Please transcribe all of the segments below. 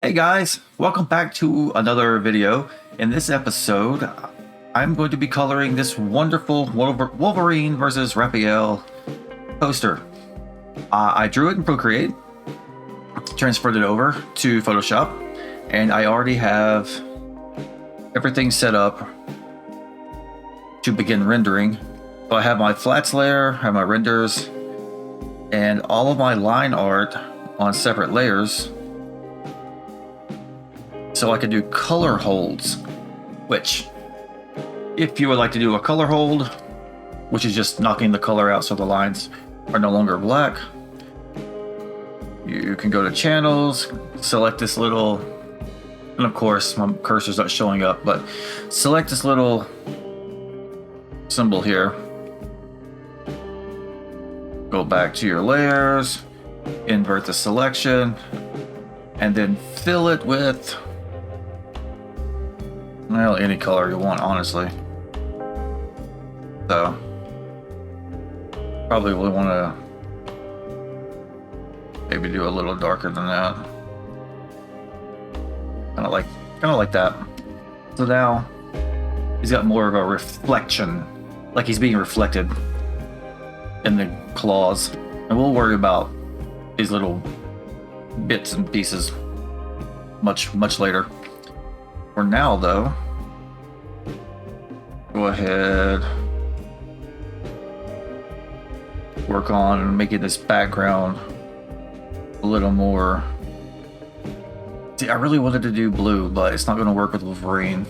Hey guys, welcome back to another video. In this episode, I'm going to be coloring this wonderful Wolverine versus Raphael poster. I drew it in Procreate, transferred it over to Photoshop, and I already have everything set up to begin rendering. So I have my flats layer, I have my renders, and all of my line art on separate layers, so I can do color holds, which, if you would like to do a color hold, which is just knocking the color out so the lines are no longer black, you can go to channels, select this little, and of course my cursor's not showing up, but select this little symbol here, go back to your layers, invert the selection, and then fill it with, well, any color you want, honestly. So probably will want to maybe do a little darker than that. Kind of like that. So now he's got more of a reflection, like he's being reflected in the claws, and we'll worry about these little bits and pieces much later. For now, though, go ahead, work on making this background a little more. See, I really wanted to do blue, but it's not going to work with Wolverine.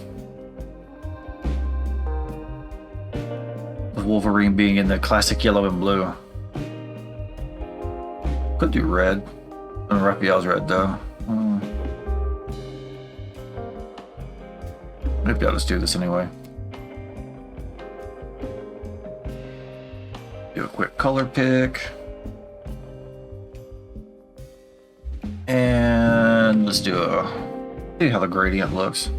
With Wolverine being in the classic yellow and blue. Could do red. And Raphael's red, though. Maybe I'll just do this anyway. Do a quick color pick. And let's see how the gradient looks.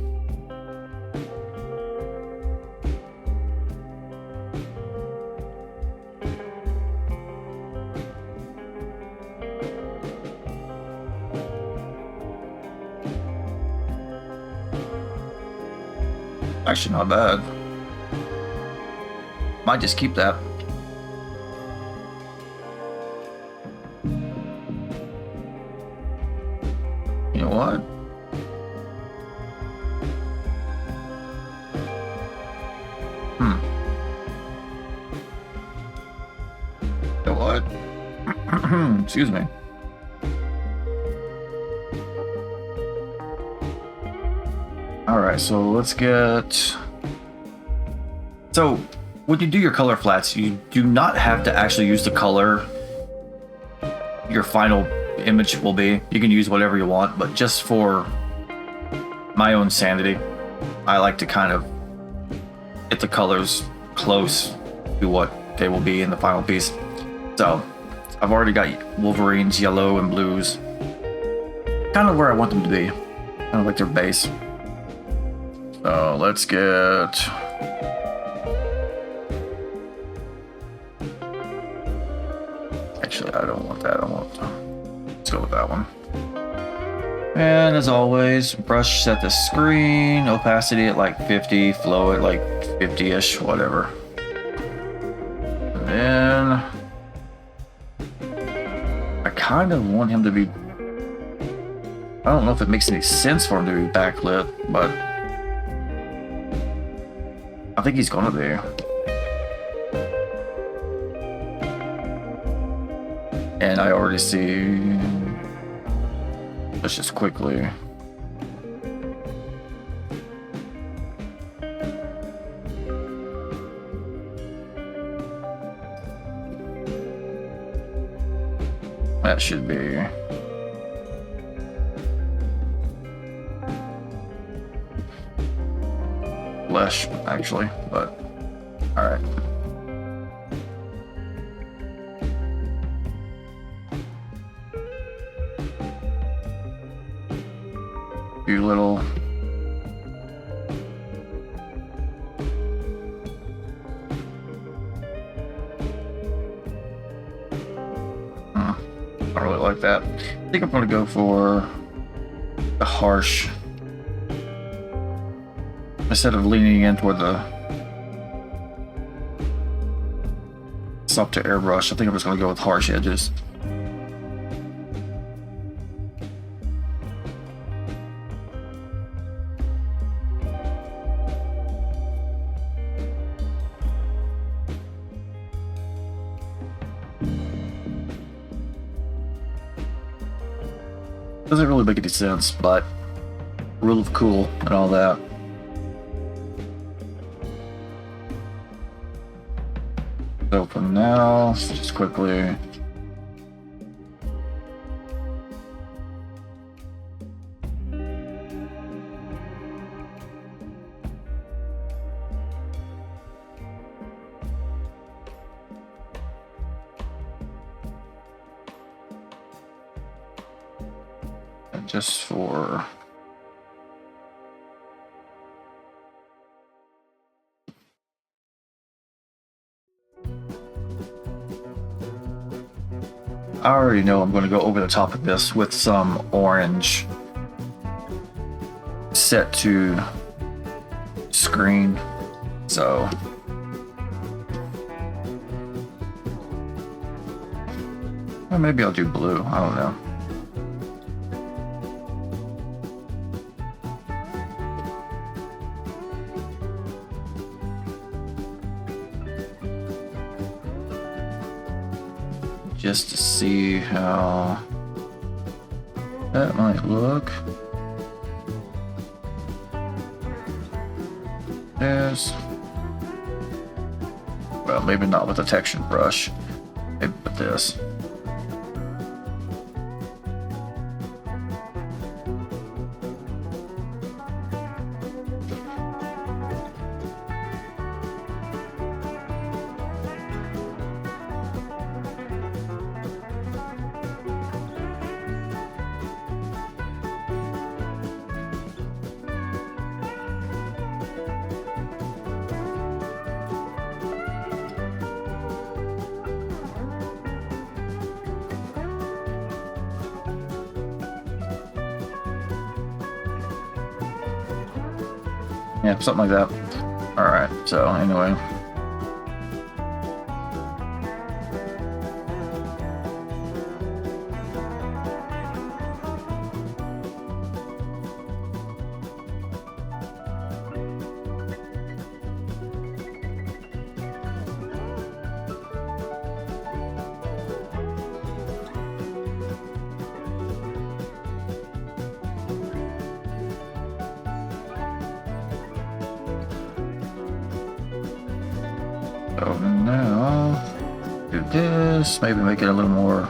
Actually, not bad. Might just keep that. You know what? You know what? Excuse me. Alright, so let's get... So, when you do your color flats, you do not have to actually use the color your final image will be. You can use whatever you want, but just for my own sanity, I like to kind of get the colors close to what they will be in the final piece. So, I've already got Wolverine's yellow and blues kind of where I want them to be, kind of like their base. So let's get... Actually, I don't want that. Let's go with that one. And as always, brush set the screen, opacity at like 50, flow at like 50-ish, whatever. And then I kind of want him to be... I don't know if it makes any sense for him to be backlit, but I think he's gonna be. And I already see... Let's just quickly... That should be... Flesh, actually, but all right. Few little I don't really like that. I think I'm gonna go for the harsh. Instead of leaning in toward the soft to airbrush, I think I'm just going to go with harsh edges. Doesn't really make any sense, but rule of cool and all that. So for now, just quickly. And just for I already know I'm going to go over the top of this with some orange set to screen, so or maybe I'll do blue, I don't know. Just to see how that might look. Yes. Well, maybe not with a texture brush. Maybe with this. Yeah, something like that. Alright, so anyway. So now, do this, maybe make it a little more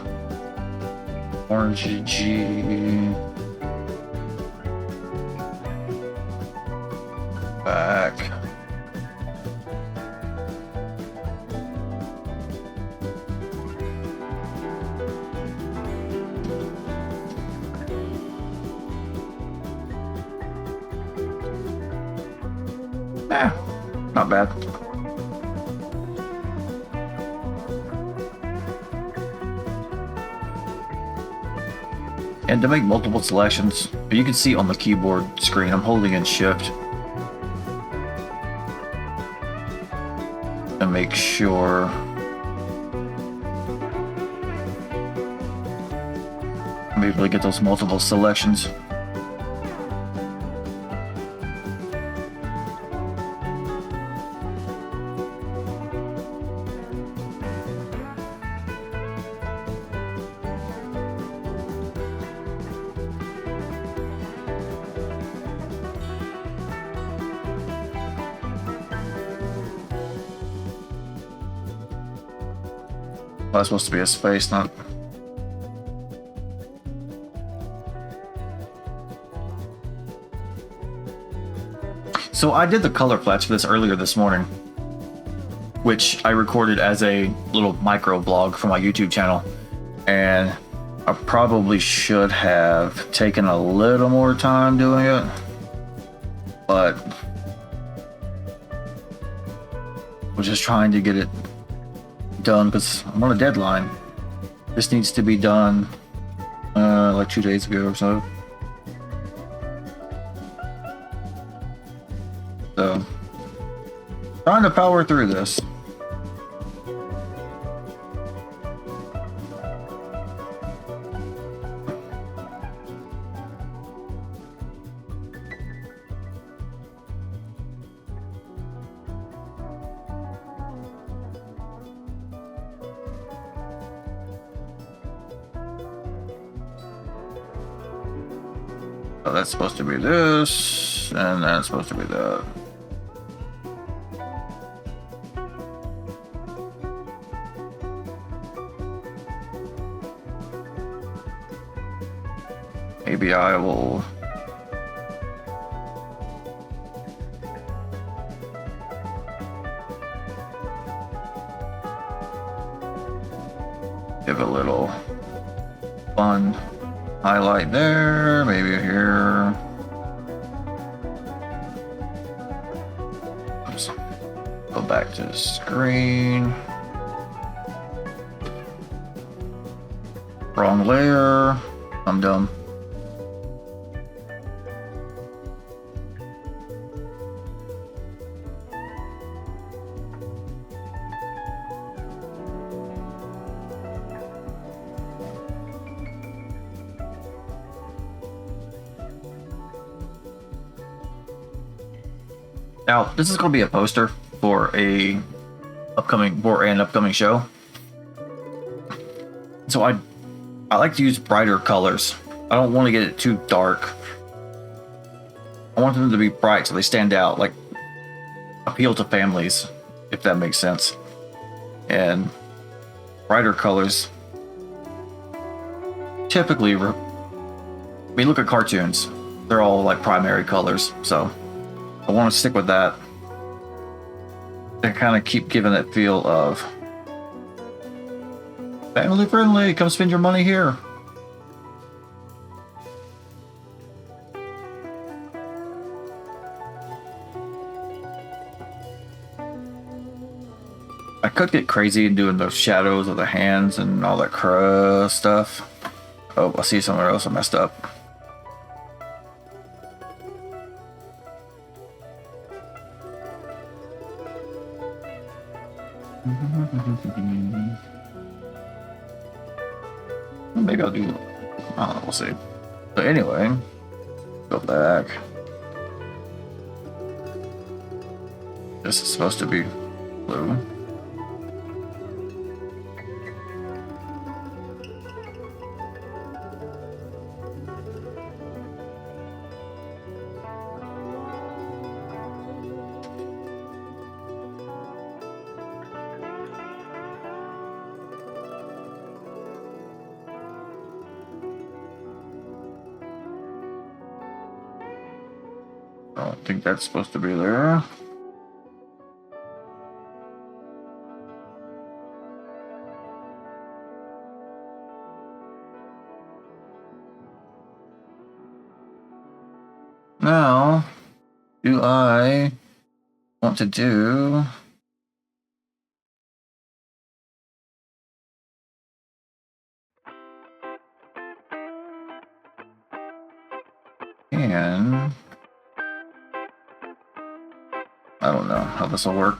orangey. Back. Not bad. And to make multiple selections, you can see on the keyboard screen, I'm holding in Shift and make sure I'm able to get those multiple selections. Well, that's supposed to be a space, not... So I did the color flats for this earlier this morning, which I recorded as a little micro blog for my YouTube channel, and I probably should have taken a little more time doing it, but I was just trying to get it done because I'm on a deadline. This needs to be done like 2 days ago or so. So, trying to power through this. So that's supposed to be this, and that's supposed to be that. Maybe I will give a little fun highlight there, maybe here. Oops. Go back to the screen. Wrong layer. I'm dumb. Now, this is going to be a poster for an upcoming show. So I like to use brighter colors. I don't want to get it too dark. I want them to be bright so they stand out, like appeal to families, if that makes sense. And brighter colors typically, when you look at cartoons, they're all like primary colors, so I want to stick with that and kind of keep giving that feel of family friendly. Come spend your money here. I could get crazy in doing those shadows of the hands and all that stuff. Oh, I see somewhere else I messed up. Maybe I'll do, I don't know, we'll see. So anyway, go back. This is supposed to be blue. I don't think that's supposed to be there. Now, do I want to do and I don't know how this will work.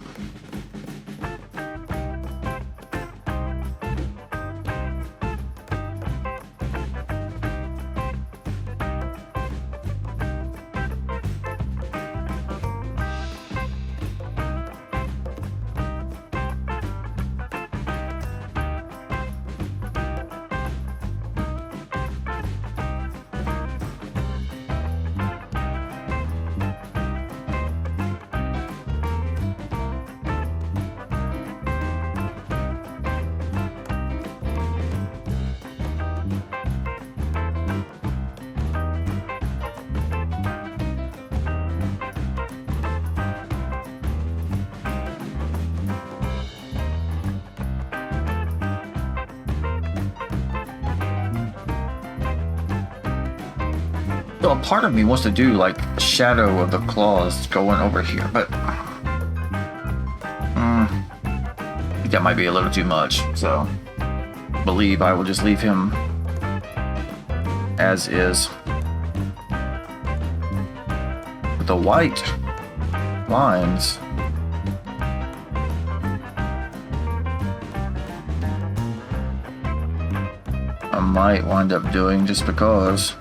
So a part of me wants to do like shadow of the claws going over here, but I think that might be a little too much. So I believe I will just leave him as is. With the white lines. I might wind up doing just because.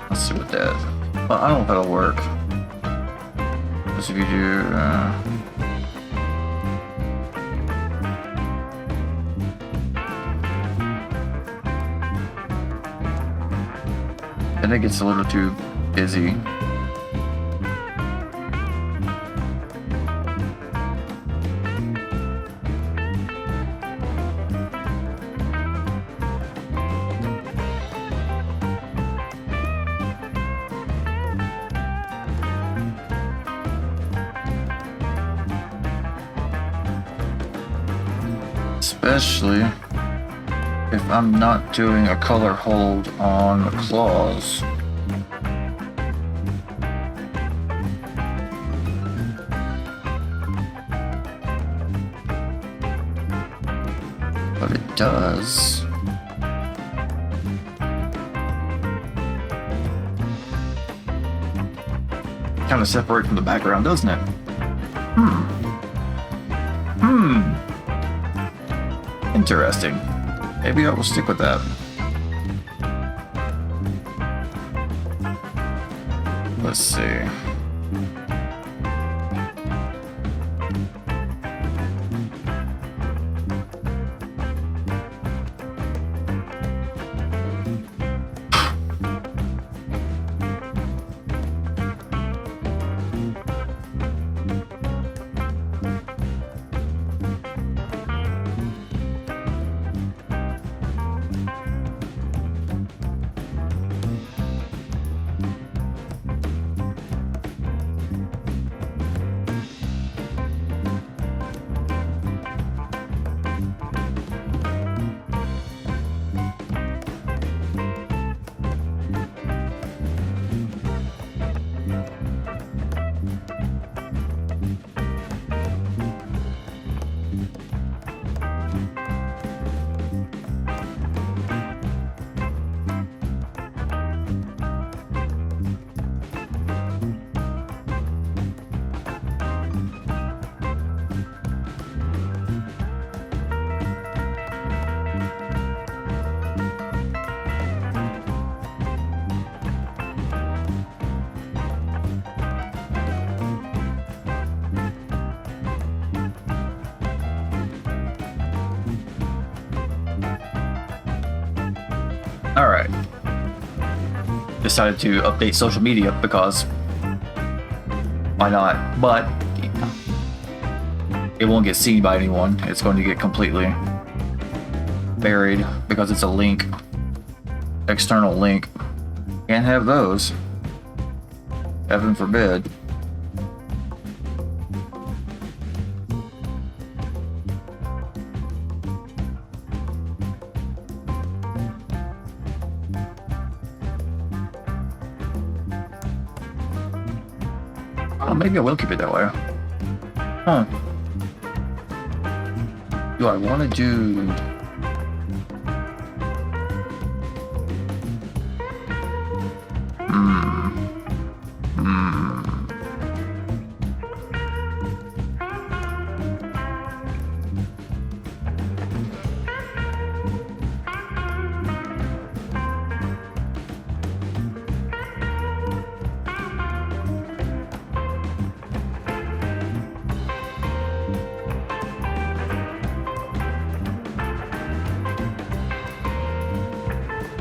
Let's see what that. Well, I don't know if that'll work. Because if you do. Then it gets a little too busy. Especially if I'm not doing a color hold on the claws. But it does. Kind of separate from the background, doesn't it? Interesting. Maybe I will stick with that. Let's see. Alright. Decided to update social media because why not? But it won't get seen by anyone. It's going to get completely buried because it's a link. External link. Can't have those. Heaven forbid. Oh, maybe I will keep it that way. Huh. Do I want to do...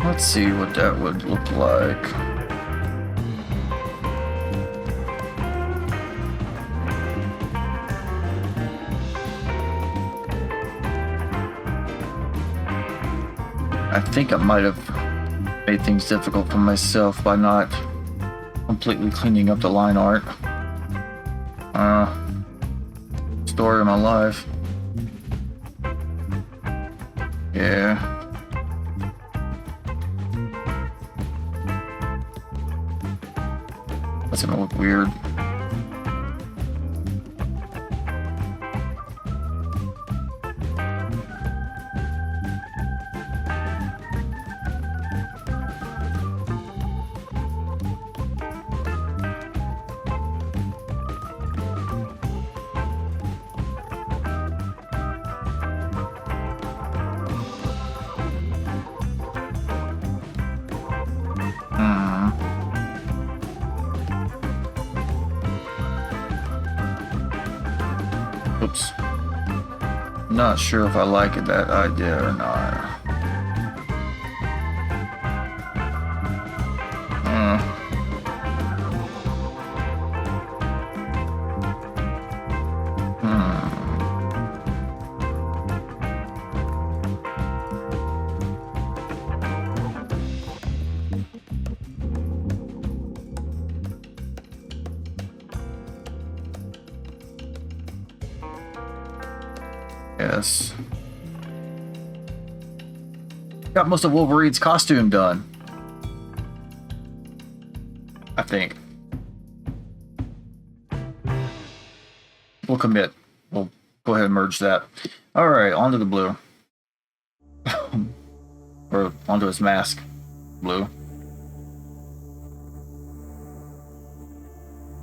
Let's see what that would look like. I think I might have made things difficult for myself by not completely cleaning up the line art. Story of my life. Yeah. That's gonna look weird. Oops. Not sure if I like that idea or not. Yes. Got most of Wolverine's costume done. I think. We'll commit. We'll go ahead and merge that. Alright, onto the blue. Or onto his mask. Blue.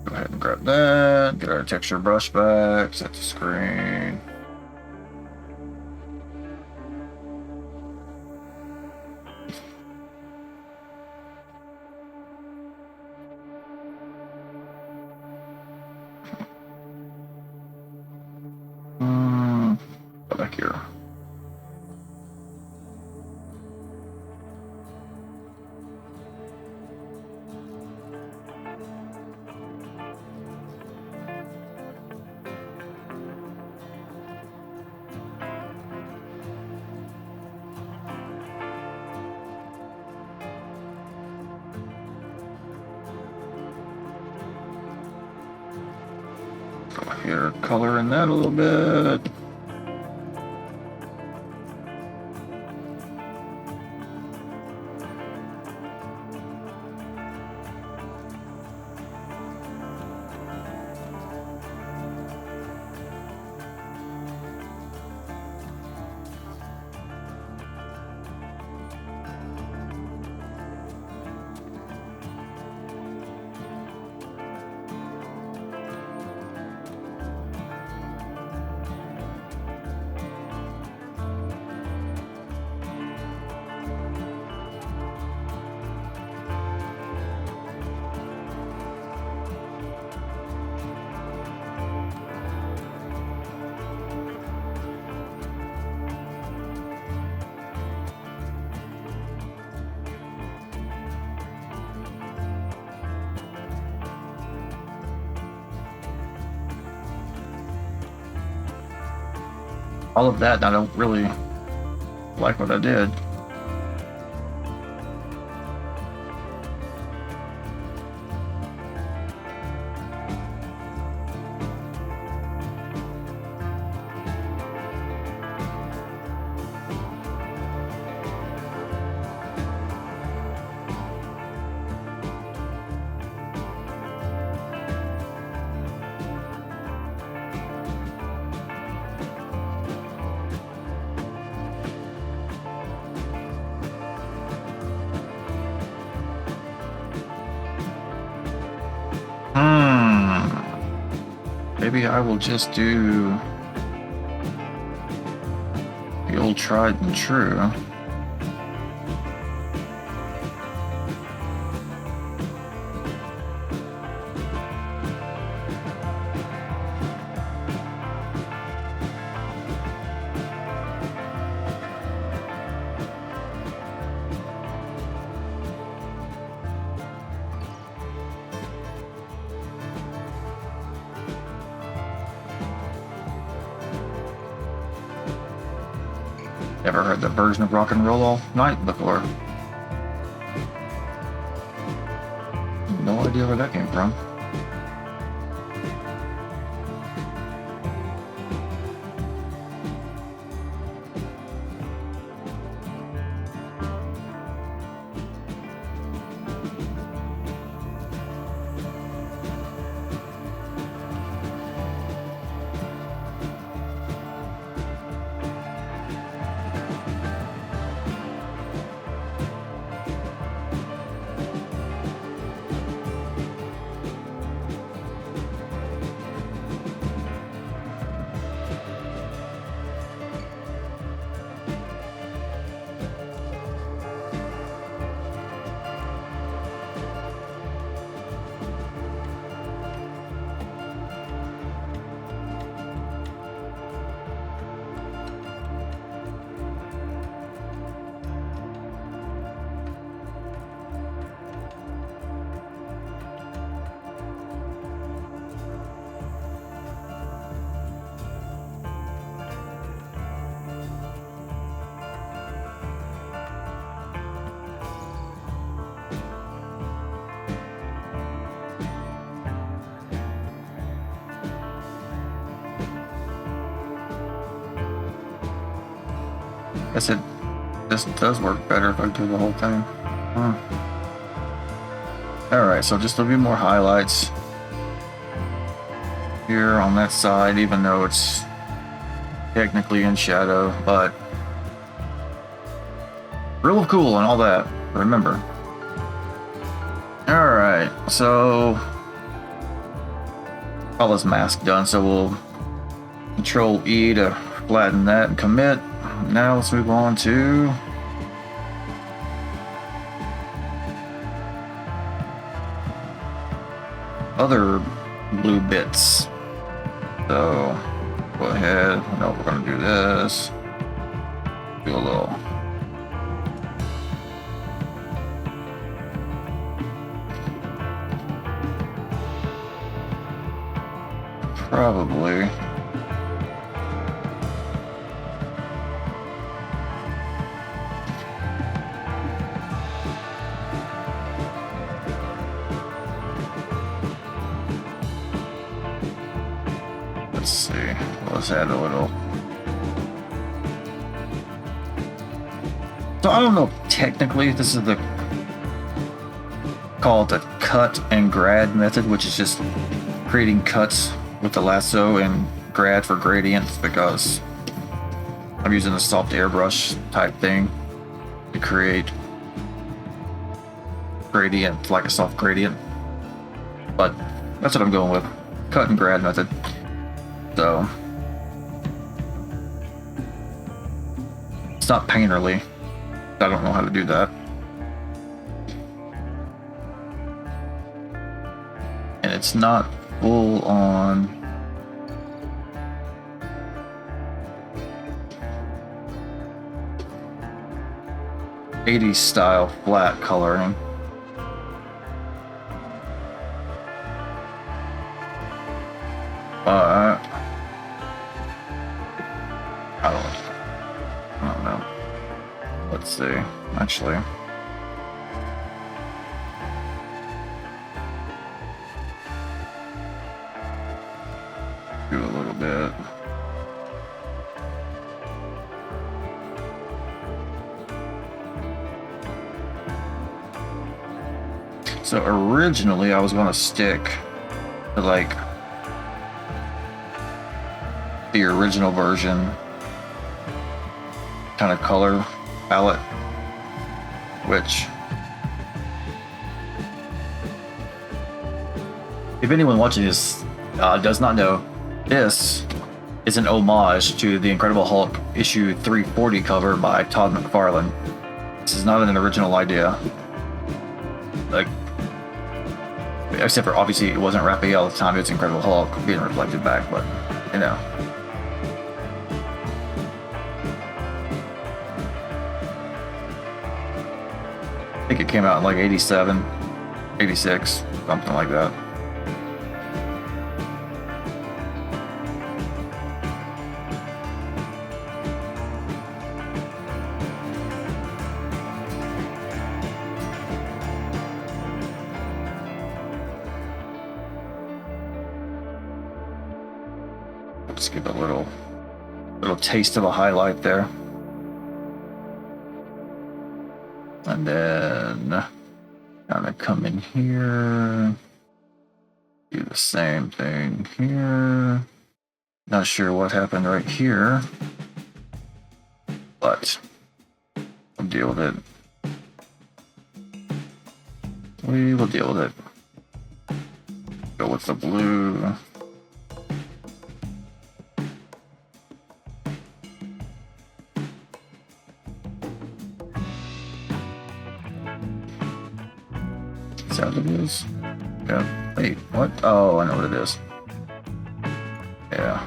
Go ahead and grab that. Get our texture brush back. Set the screen. Go back here. Go here, color in that a little bit. All of that, and I don't really like what I did. Maybe I will just do the old tried and true. Never heard that version of Rock and Roll All Night before. No idea where that came from. Guess it this does work better if I do the whole thing. Alright, so just a few more highlights here on that side, even though it's technically in shadow, but real cool and all that, remember. Alright, so all this mask done, so we'll Control E to flatten that and commit. Now let's move on to other blue bits. So go ahead. No, we're gonna do this. Do a little. Probably. Let's see. Let's add a little. So I don't know if technically this is the called the cut and grad method, which is just creating cuts with the lasso and grad for gradients, because I'm using a soft airbrush type thing to create gradient, like a soft gradient. But that's what I'm going with, cut and grad method. So it's not painterly. I don't know how to do that. And it's not full on '80s style flat coloring. But I don't know. Let's see. Actually, do a little bit. So originally I was going to stick to like the original version kind of color palette, which if anyone watching this does not know, this is an homage to the Incredible Hulk issue 340 cover by Todd McFarlane. This is not an original idea, like, except for obviously it wasn't Raphael at the time. It's Incredible Hulk being reflected back, but you know. I think it came out in like 87, 86, something like that. Let's give a little taste of a highlight there. And then kind of come in here, do the same thing here. Not sure what happened right here, but we'll deal with it. We will deal with it. Go with the blue. Is that what it is? Yeah. Wait, what? Oh, I know what it is. Yeah.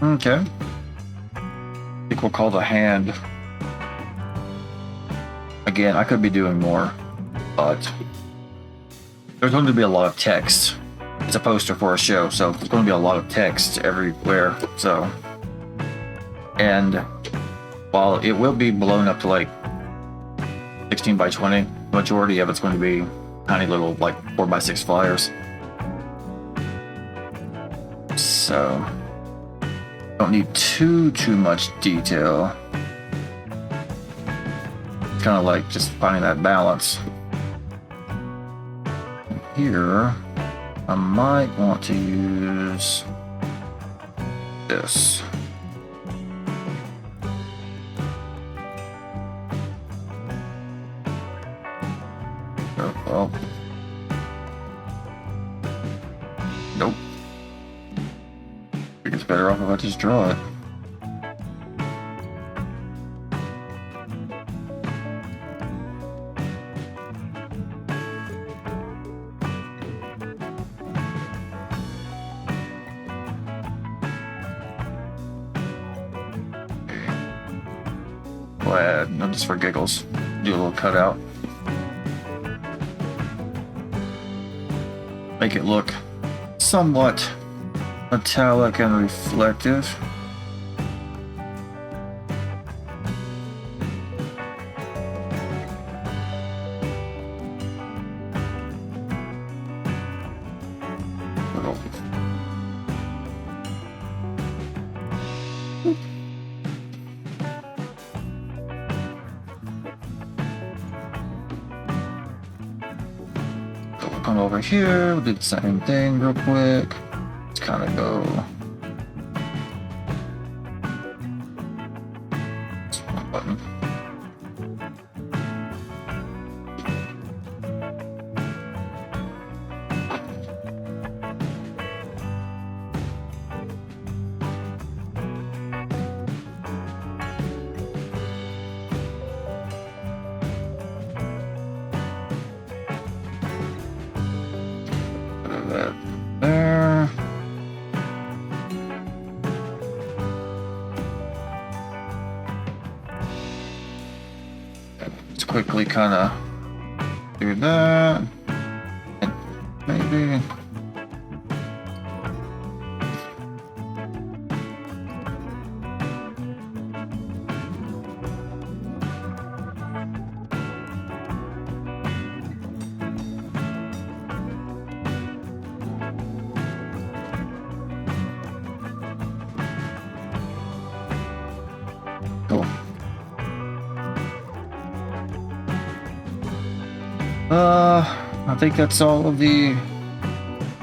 Okay. I think we'll call the hand. Again, I could be doing more, but there's going to be a lot of text. It's a poster for a show, so there's going to be a lot of text everywhere. So, and while it will be blown up to like 16 by 20, the majority of it's going to be tiny little like 4x6 flyers. So, don't need too much detail. It's kind of like just finding that balance. Here, I might want to use this. Oh, well. Nope. I think it's better off if I just draw it. No, just for giggles. Do a little cutout. Make it look somewhat metallic and reflective. Come over here, we'll do the same thing real quick. Let's kind of go. Button. That there. Let's quickly kind of do that. And maybe. Cool. I think that's all of the.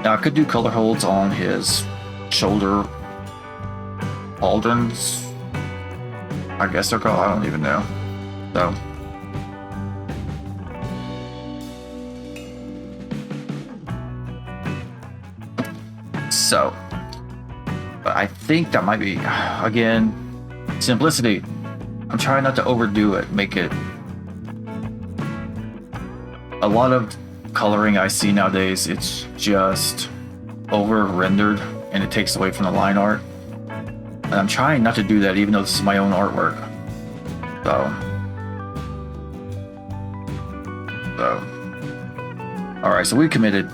Now I could do color holds on his shoulder pauldrons. I guess they're called. I don't even know. So, but I think that might be, again, simplicity. I'm trying not to overdo it, make it. A lot of coloring I see nowadays, it's just over rendered and it takes away from the line art. And I'm trying not to do that, even though this is my own artwork. All right, so we committed.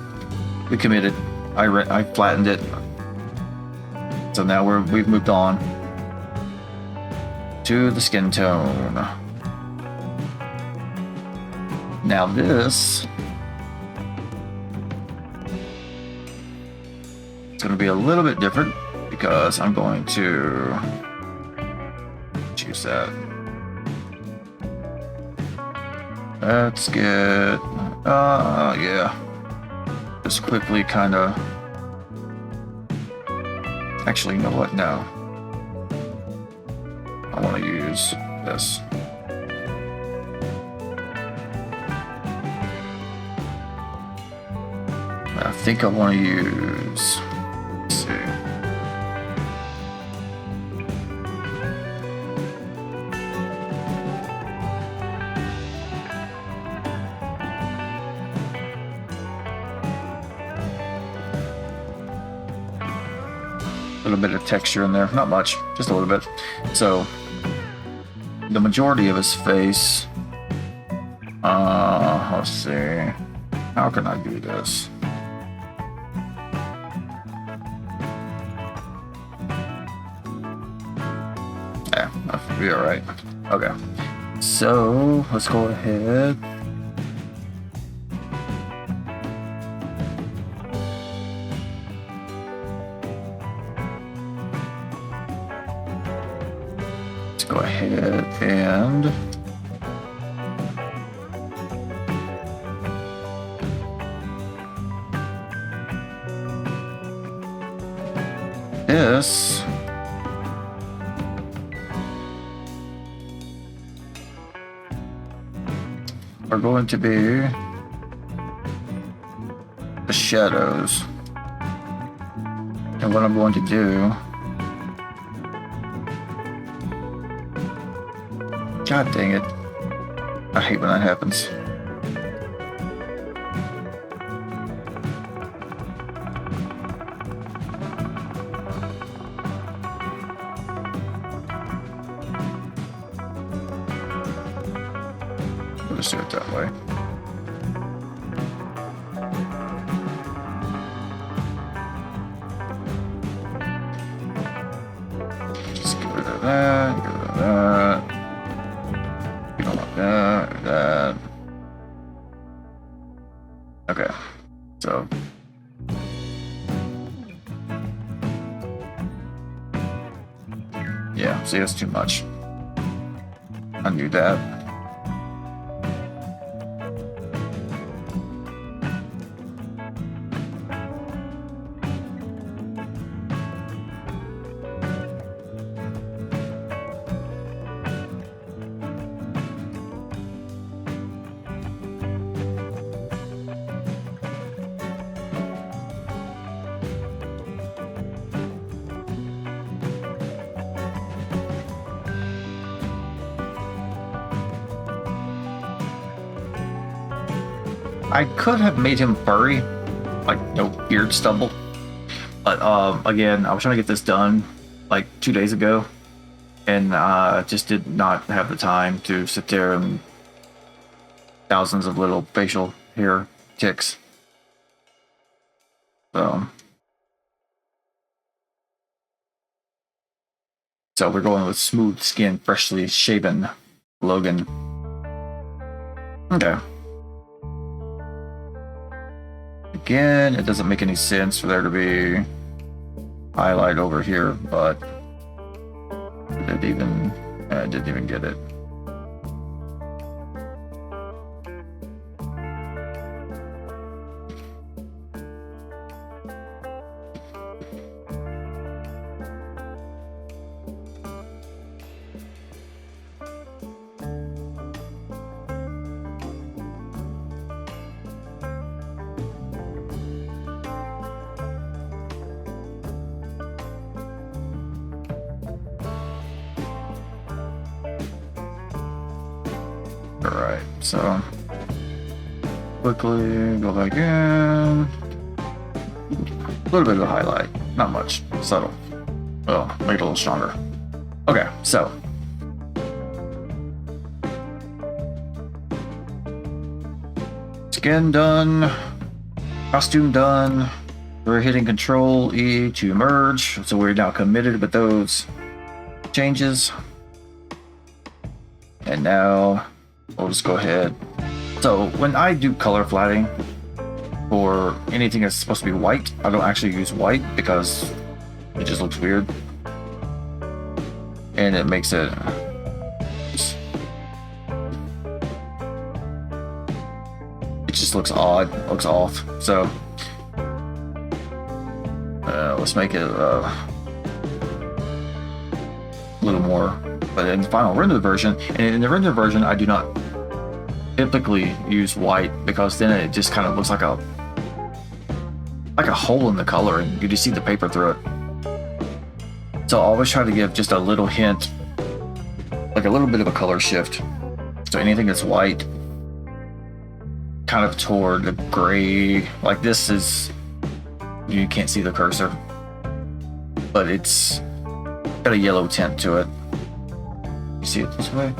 I flattened it. So now we've moved on to the skin tone. Now this is going to be a little bit different because I'm going to choose that. Let's get, yeah. Just quickly kind of, actually, you know what? No. I want to use this. I think I want to use, let's see. little bit of texture in there, not much, just a little bit. So the majority of his face, let's see, how can I do this? Yeah, that should be all right. Okay, so let's go ahead. Go ahead and this are going to be the shadows, and what I'm going to do, god dang it, I hate when that happens. We'll just do it that way. Just get rid of that, get rid of that. You don't want that or that. Okay, so yeah, see, that's too much. Undo that. I could have made him furry, like no beard stubble, but again, I was trying to get this done like 2 days ago, and just did not have the time to sit there and thousands of little facial hair ticks. So we're going with smooth skin, freshly shaven Logan. Okay. Again, it doesn't make any sense for there to be highlight over here, but I didn't even get it. Alright, so quickly go back in. A little bit of a highlight, not much, subtle. Well, make it a little stronger. Okay, so skin done, costume done. We're hitting Control E to merge, so we're now committed with those changes. And now we'll just go ahead. So when I do color flatting for anything that's supposed to be white, I don't actually use white because it just looks weird. And it makes it just looks odd, looks off. So let's make it a little more. But in the final render version, and in the render version, I do not typically use white because then it just kind of looks like a hole in the color, and you just see the paper through it. So I always try to give just a little hint, like a little bit of a color shift. So anything that's white, kind of toward the gray, like this is, you can't see the cursor, but but it's got a yellow tint to it. You see it this way?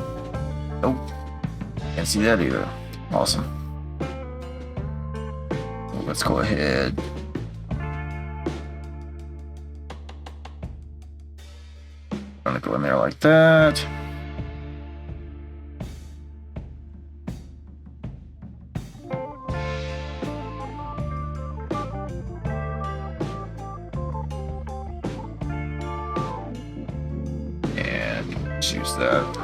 Nope. Can't see that either. Awesome. Let's go ahead. Gonna go in there like that. And choose that.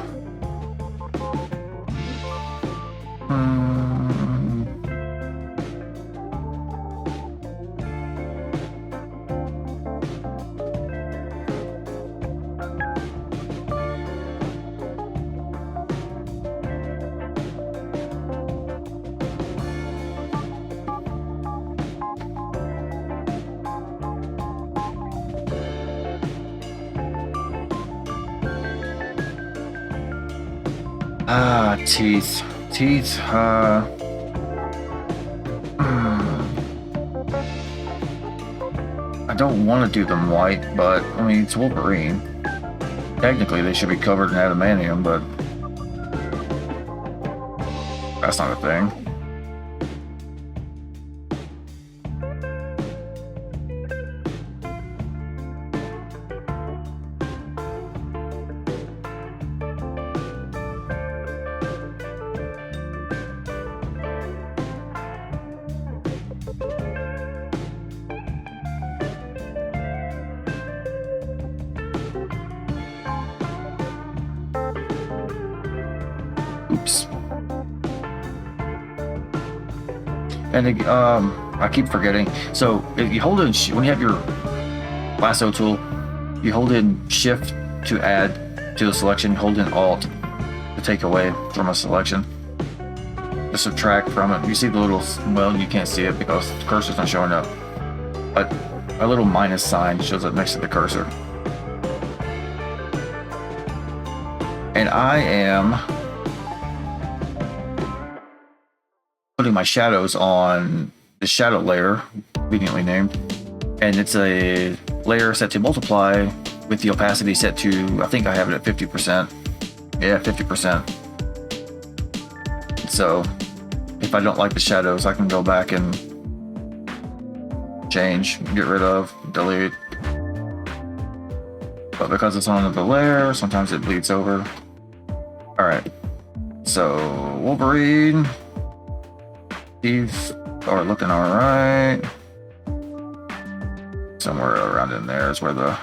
Teeth. Teeth, I don't want to do them white, but, I mean, it's Wolverine. Technically, they should be covered in adamantium, but that's not a thing. Oops. And I keep forgetting. So if you hold in, when you have your lasso tool, you hold in Shift to add to the selection, hold in Alt to take away from a selection, to subtract from it. You see the little, well, you can't see it because the cursor's not showing up, but a little minus sign shows up next to the cursor. And I am putting my shadows on the shadow layer, conveniently named, and it's a layer set to multiply with the opacity set to, I think I have it at 50%. Yeah, 50%. So if I don't like the shadows, I can go back and change, get rid of, delete. But because it's on another layer, sometimes it bleeds over. Alright, so Wolverine, teeth are looking alright. Somewhere around in there is where the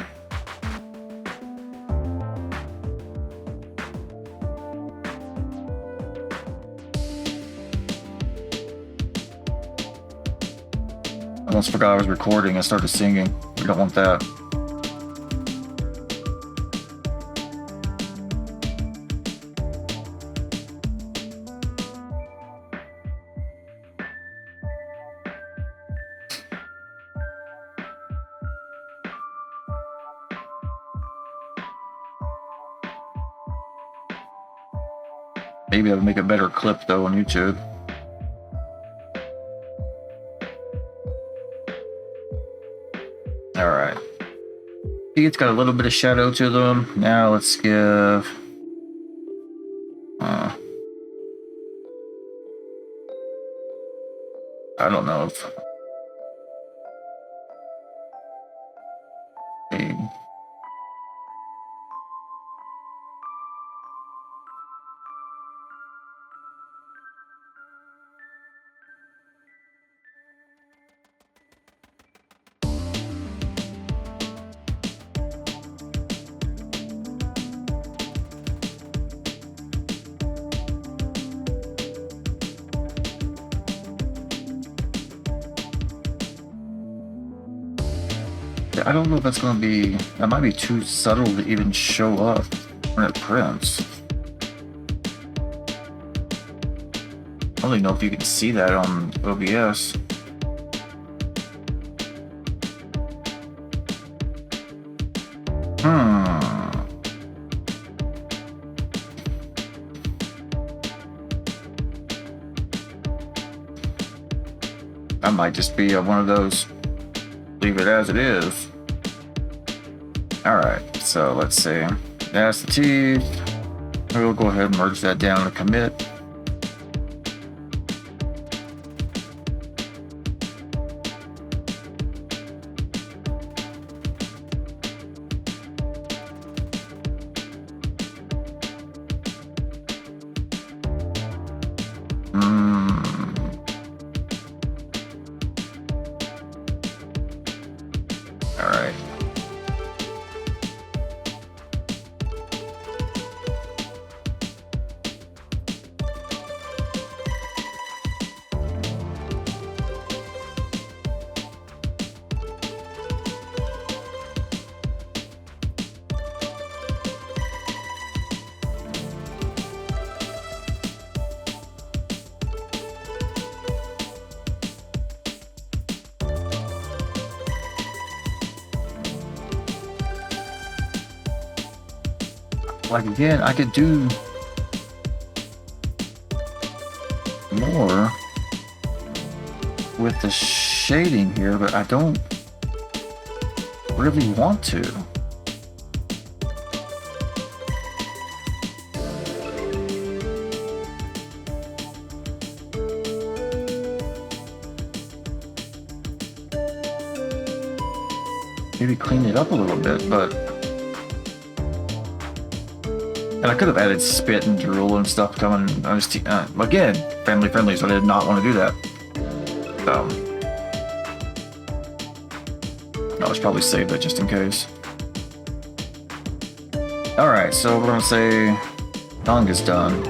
I almost forgot I was recording and started singing. We don't want that. Maybe I'll make a better clip though on YouTube. Alright. See, it's got a little bit of shadow to them. Now let's give... I don't know if... I don't know if that's going to be... That might be too subtle to even show up when it prints. I don't really know if you can see that on OBS. That might just be one of those, leave it as it is. Alright, so let's see. That's the teeth. We'll go ahead and merge that down to commit. Alright. Like again, I could do more with the shading here, but I don't really want to. Maybe clean it up a little bit, but and I could have added spit and drool and stuff coming. I was again, family friendly, so I did not want to do that. I'll probably save that just in case. Alright, so we're gonna say tongue is done.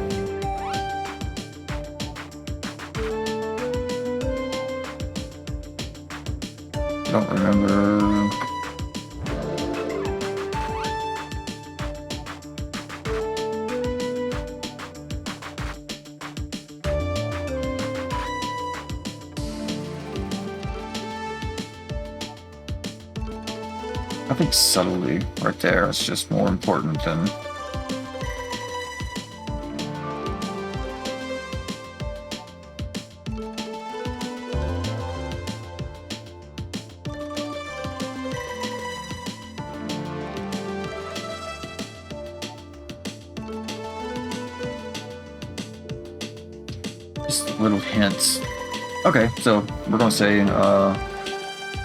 Don't remember. I think subtlety right there is just more important than just little hints. Okay, so we're gonna say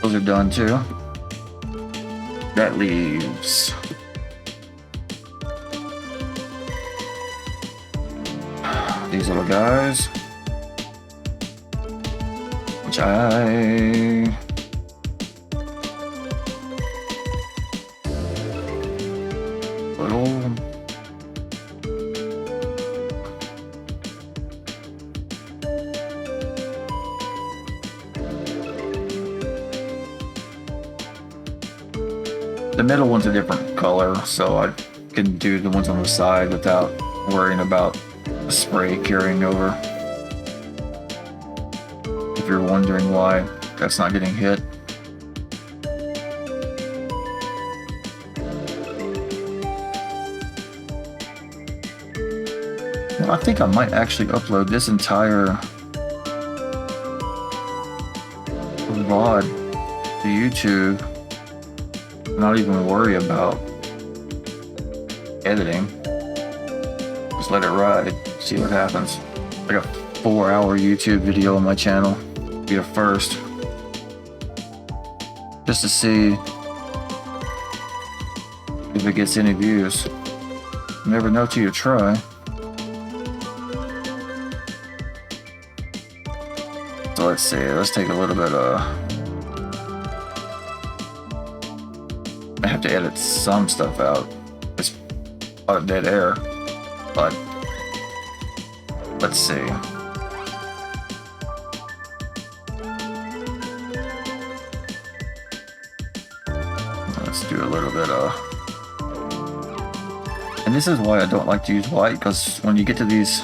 those are done too. That leaves these little guys, which the middle one's a different color, so I can do the ones on the side without worrying about the spray carrying over. If you're wondering why that's not getting hit. Well, I think I might actually upload this entire VOD to YouTube. Not even worry about editing. Just let it ride, see what happens. Like a 4-hour YouTube video on my channel. Be a first. Just to see if it gets any views. You never know till you try. So let's see, let's take a little bit of... I have to edit some stuff out. It's a lot of dead air, but let's see. Let's do a little bit of... And this is why I don't like to use white, because when you get to these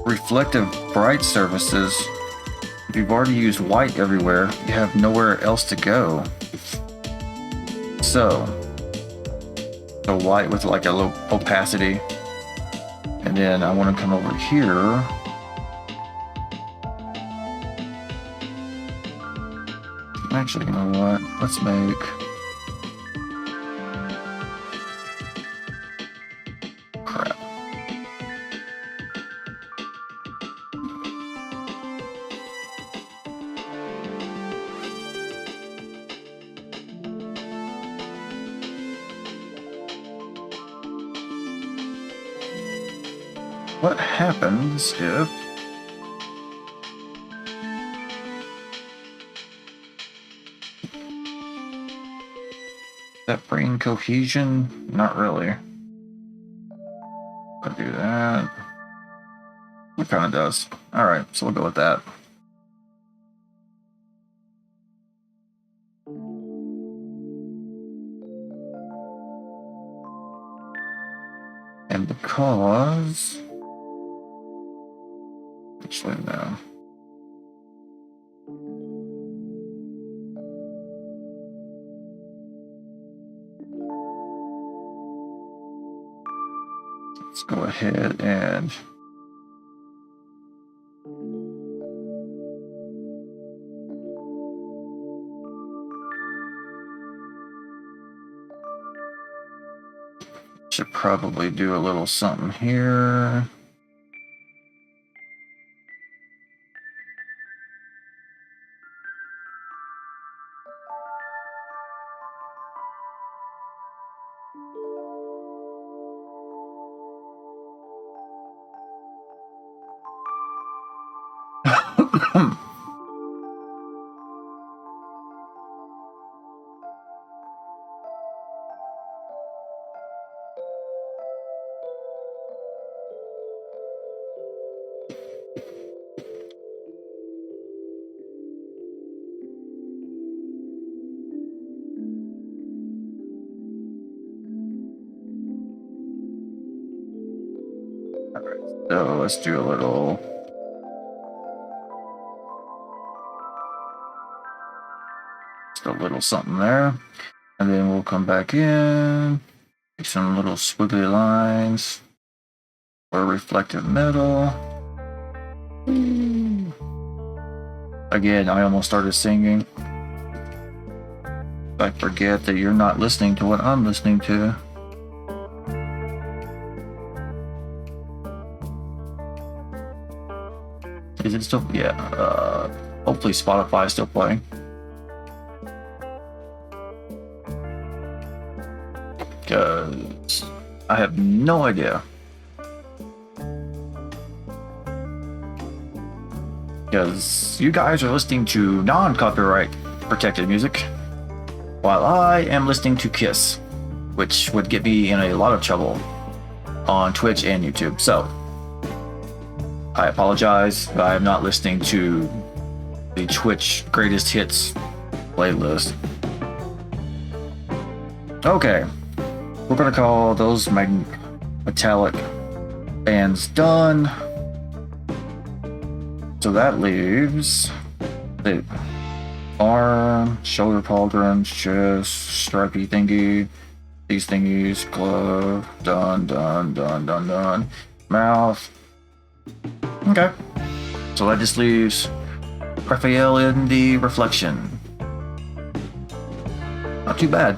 reflective bright surfaces, if you've already used white everywhere, you have nowhere else to go. So white with like a low opacity. And then I want to come over here. Actually, you know what? Let's make... what happens if that bring cohesion? Not really. I'll do that. It kind of does. Alright, so we'll go with that. And because... Actually, no. Let's go ahead and... Should probably do a little something here. So let's do a little... Just a little something there. And then we'll come back in. Make some little squiggly lines. For reflective metal. Again, I almost started singing. I forget that you're not listening to what I'm listening to. Is it still? Yeah. Hopefully Spotify is still playing. Because I have no idea. Because you guys are listening to non-copyright protected music, while I am listening to Kiss, which would get me in a lot of trouble on Twitch and YouTube. So I apologize, but I am not listening to the Twitch greatest hits playlist. Okay, we're gonna call those metallic bands done. So that leaves the arm, shoulder pauldrons, chest, stripy thingy, these thingies, glove, done, mouth. Okay, so that just leaves Raphael in the reflection. Not too bad.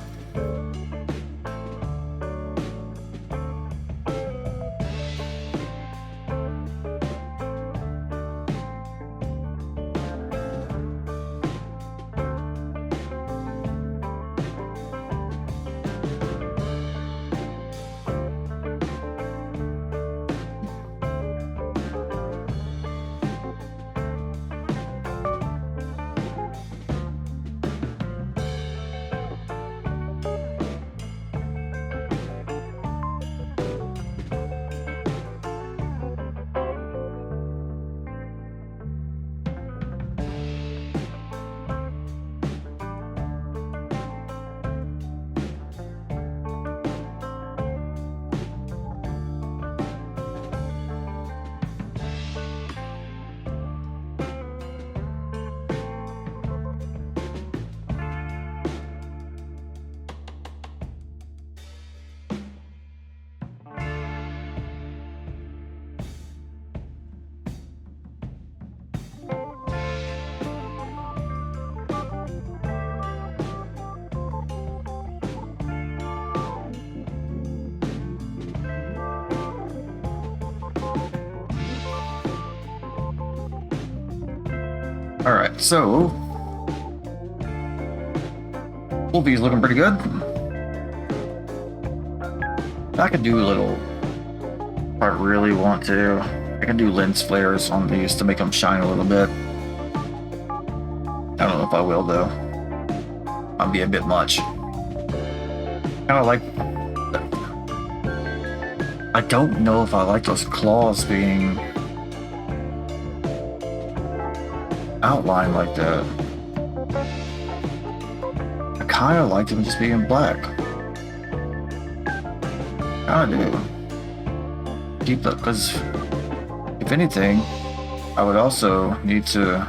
Alright, so Wolvie's looking pretty good. I could do a little I really want to. I can do lens flares on these to make them shine a little bit. I don't know if I will though. Might be a bit much. Kind of like. I don't know if I like those claws being outlined like that. I kind of like them just being black. I do. Keep up, because if anything, I would also need to.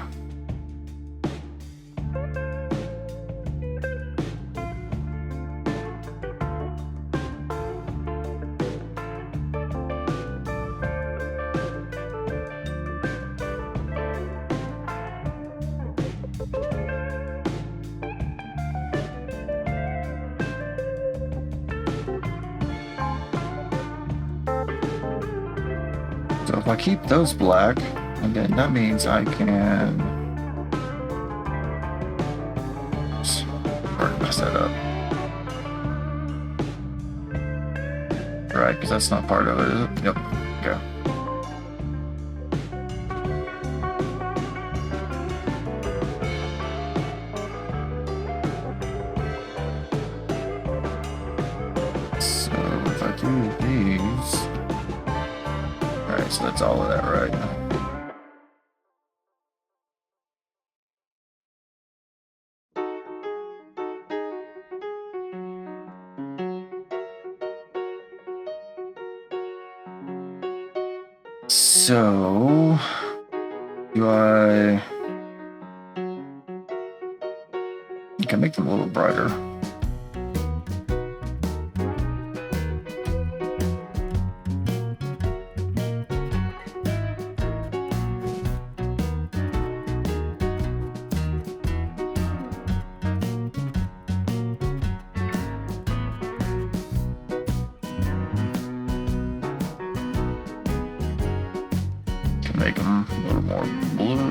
So if I keep those black, and then that means I can. Oops, or mess that up. Right, because that's not part of it, is it? Yep. Okay. So if I do these. Alright, so that's all of that, right? So, do I can make them a little brighter. Make them a little more blue.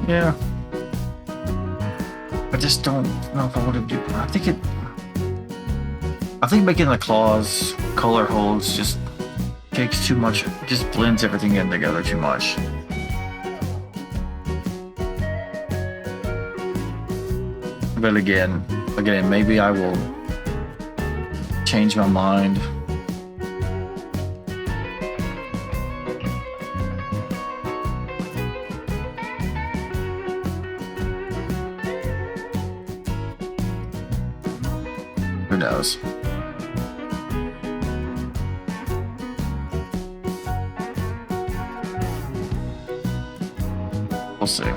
Yeah. I just don't know if I want to do. I think making the claws color holds just takes too much, just blends everything in together too much. But again, maybe I will change my mind. Who knows? We'll see.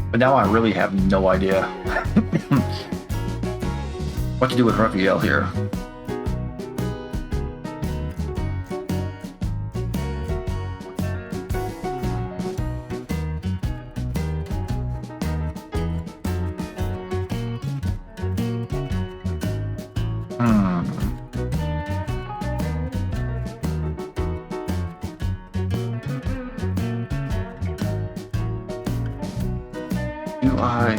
But now I really have no idea what to do with Raphael here. Do I...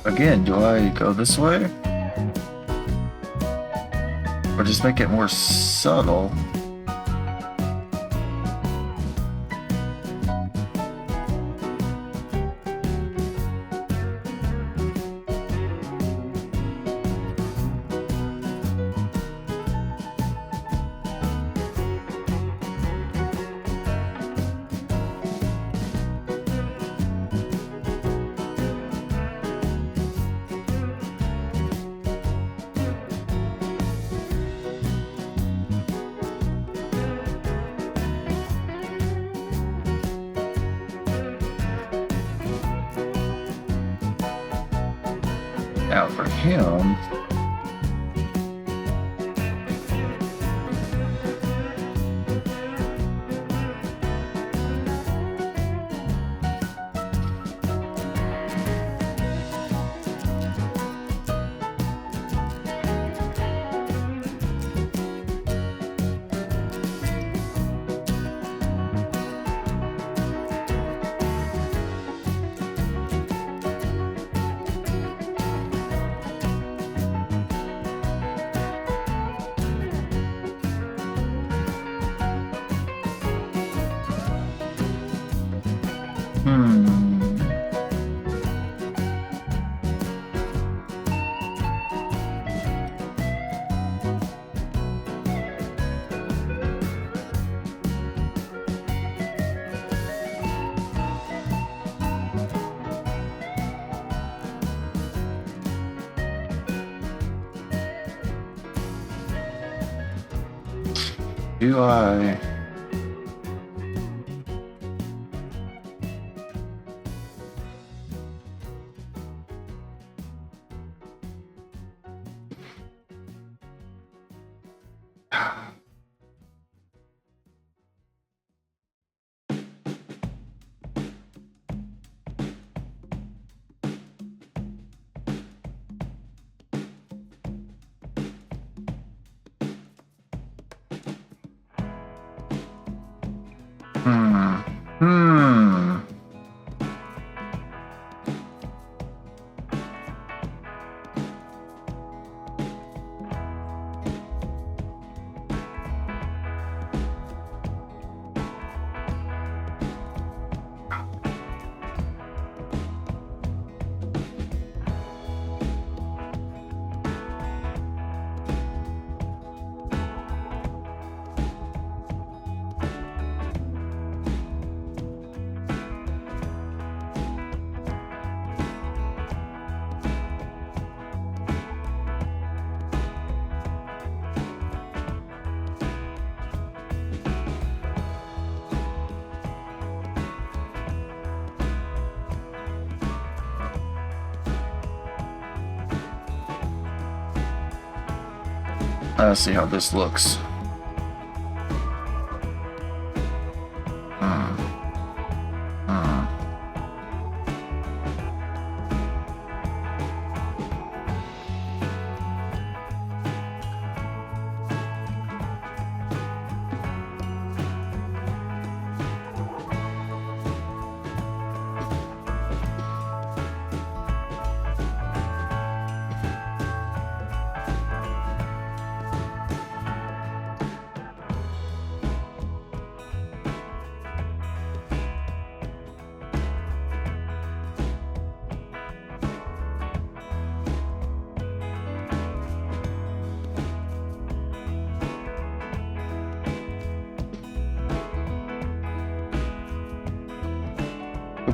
Again, do I go this way? Or just make it more subtle? Now for him. Do I? Let's see how this looks.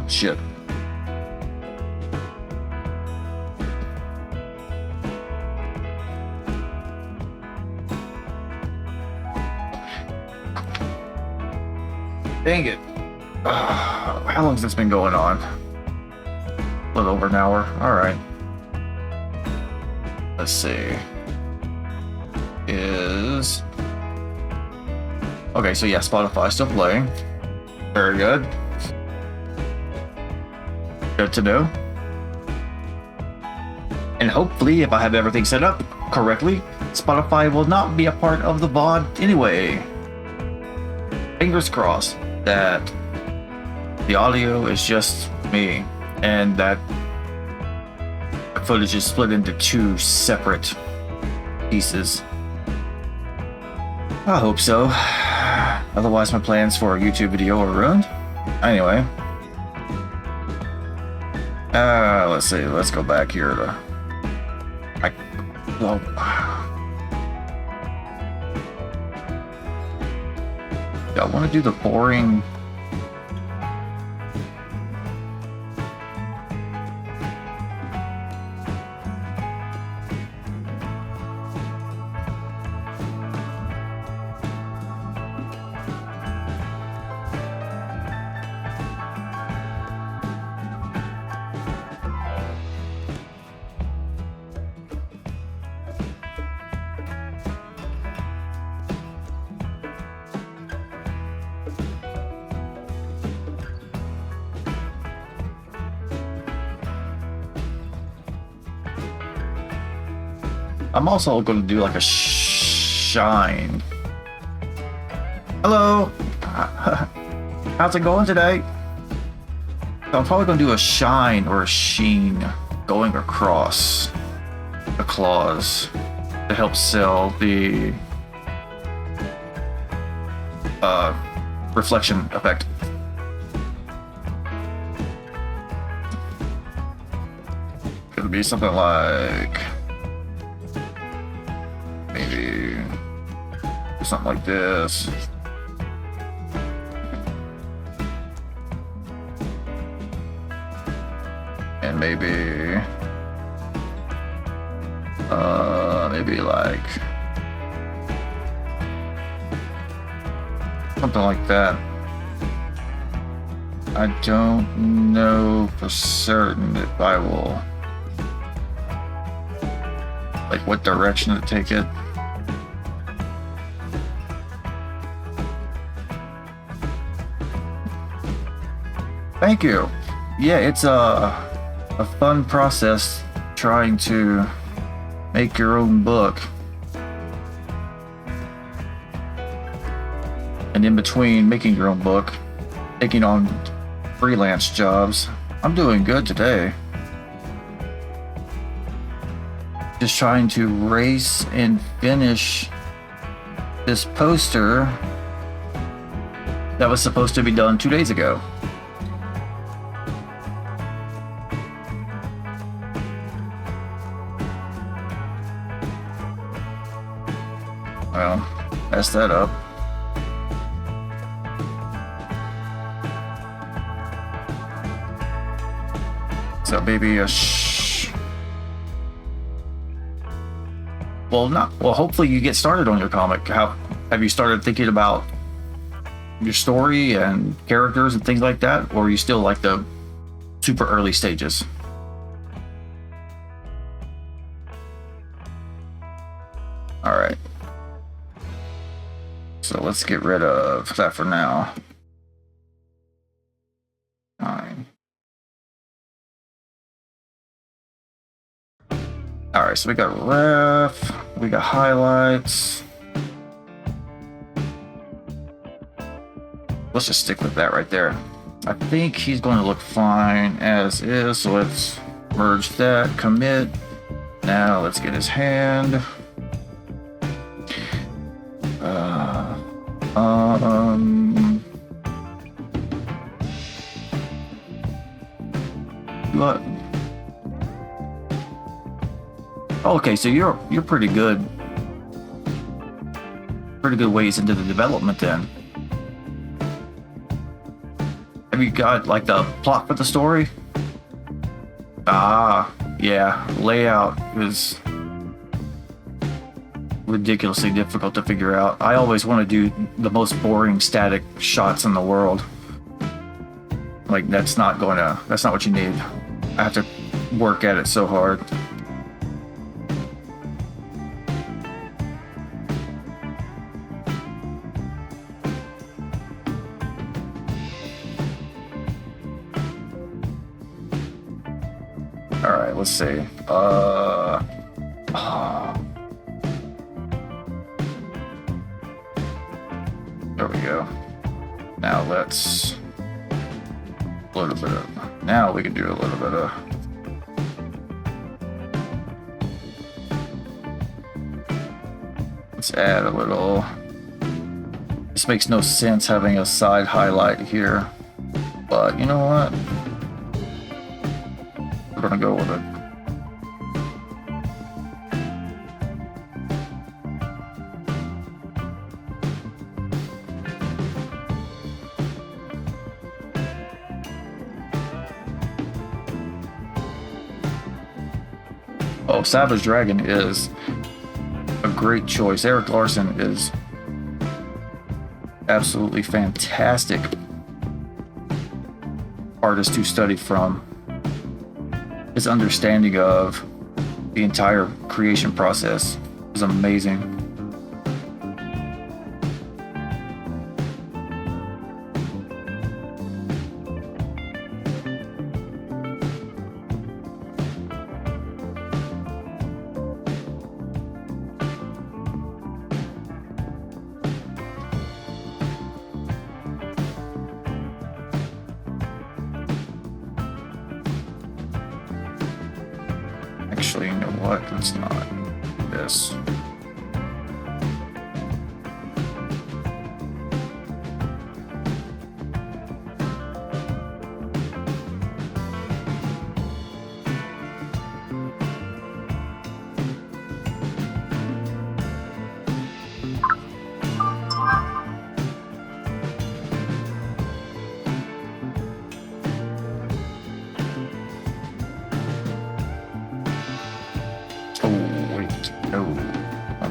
Shit. Dang it. How long has this been going on? A little over an hour. Alright. Let's see. Is... Okay, so yeah, Spotify still playing. Very good. Good to know. And hopefully, if I have everything set up correctly, Spotify will not be a part of the VOD anyway. Fingers crossed that the audio is just me and that the footage is split into two separate pieces. I hope so. Otherwise, my plans for a YouTube video are ruined. Anyway. Let's see. Let's go back here to... Well... I want to do the boring... I'm also going to do like a shine. Hello. How's it going today? So I'm probably going to do a shine or a sheen going across the claws to help sell the reflection effect. It'll be something like maybe something like this. And maybe like something like that. I don't know for certain if I will, like, what direction to take it. Thank you. Yeah, it's a fun process trying to make your own book. And in between making your own book, taking on freelance jobs. I'm doing good today. Just trying to race and finish this poster that was supposed to be done 2 days ago. Well, messed that up. So maybe a well, hopefully you get started on your comic. Have you started thinking about your story and characters and things like that, or are you still like the super early stages? All right. So let's get rid of that for now. Fine. All right, so we got ref, we got highlights. Let's just stick with that right there. I think he's going to look fine as is, so let's merge that, commit. Now let's get his hand. What? Okay, so you're pretty good. Pretty good ways into the development then. Have you got like the plot for the story? Ah, yeah. Layout is ridiculously difficult to figure out. I always want to do the most boring static shots in the world. Like that's not what you need. I have to work at it so hard. All right, let's see. There we go. Now let's now we can do a little bit of let's add a little. This makes no sense having a side highlight here, but you know what? We're gonna go with it. Oh, Savage Dragon is a great choice. Eric Larson is absolutely fantastic artist to study from. His understanding of the entire creation process is amazing. know what? Let's not do this.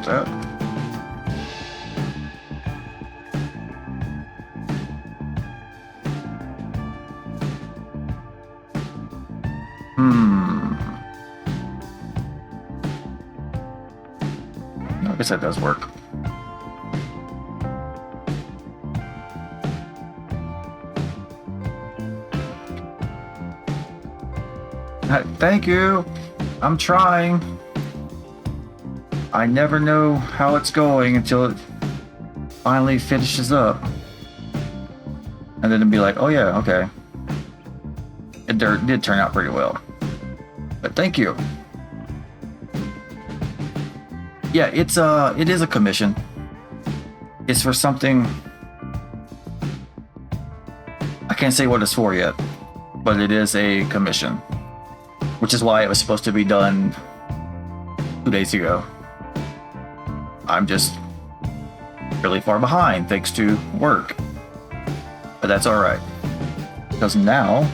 That. I guess that does work. Thank you. I'm trying. I never know how it's going until it finally finishes up. And then it'd be like, oh yeah, okay. It did turn out pretty well. But thank you. Yeah, it is a commission. It's for something. I can't say what it's for yet, but it is a commission. Which is why it was supposed to be done 2 days ago. I'm just really far behind thanks to work. But that's alright. Because now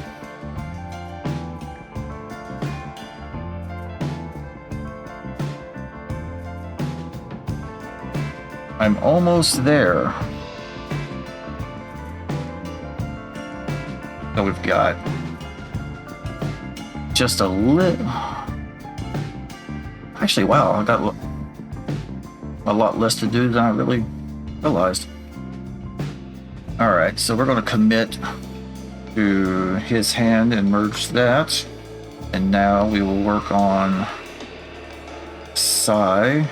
I'm almost there. So we've got just a little. Actually, wow, I got a lot less to do than I really realized. Alright, so we're going to commit to his hand and merge that. And now we will work on Psy.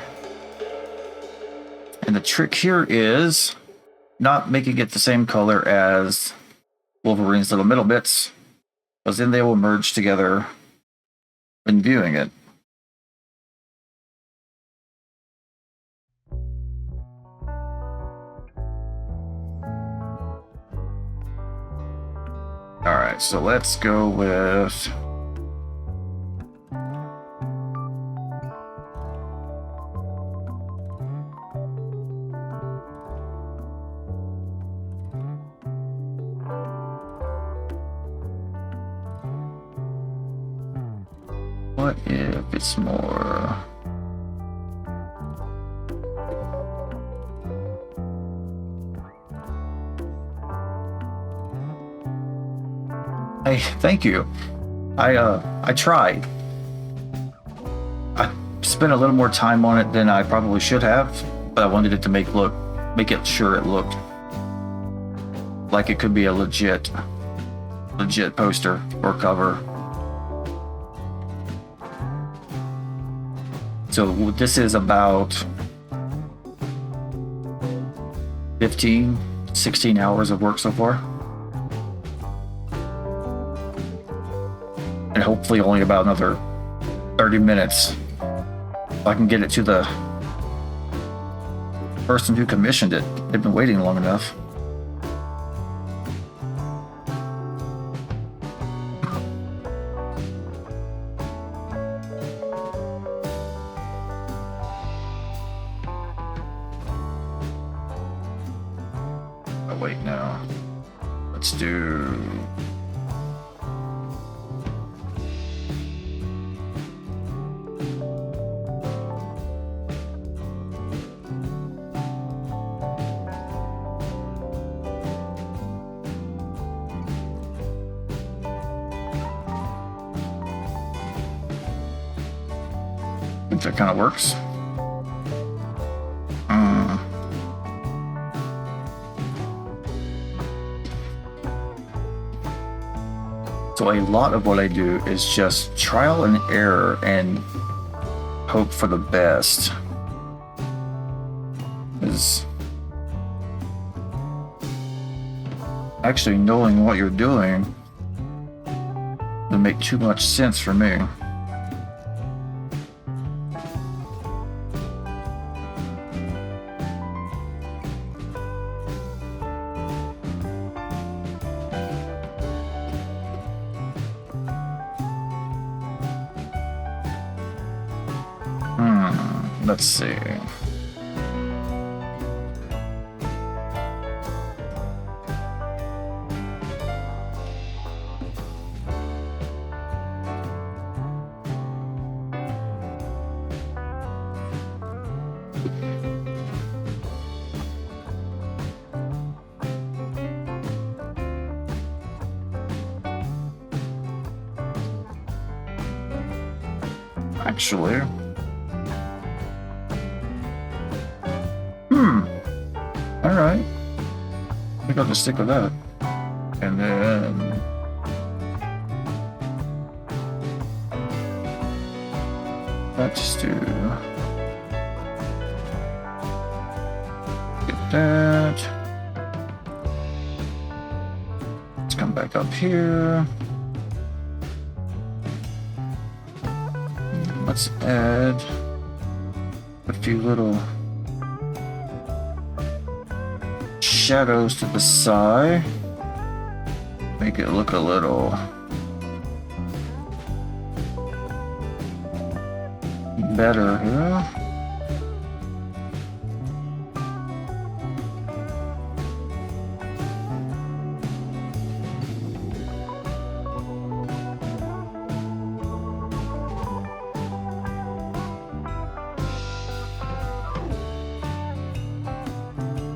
And the trick here is not making it the same color as Wolverine's little middle bits, because then they will merge together when viewing it. Alright, so let's go with what if it's more. Hey, thank you. I tried. I spent a little more time on it than I probably should have, but I wanted it to make it sure it looked like it could be a legit poster or cover. So this is about 16 hours of work so far. And hopefully only about another 30 minutes if I can get it to the person who commissioned it. They've been waiting long enough. Oh wait, no. Let's do... I think that kind of works. So a lot of what I do is just trial and error and hope for the best. Is actually knowing what you're doing doesn't make too much sense for me. Let's see. Actually, all right. I think I'll just stick with that. And then let's do get that. Let's come back up here. Let's add a few little shadows to the side. Make it look a little better here.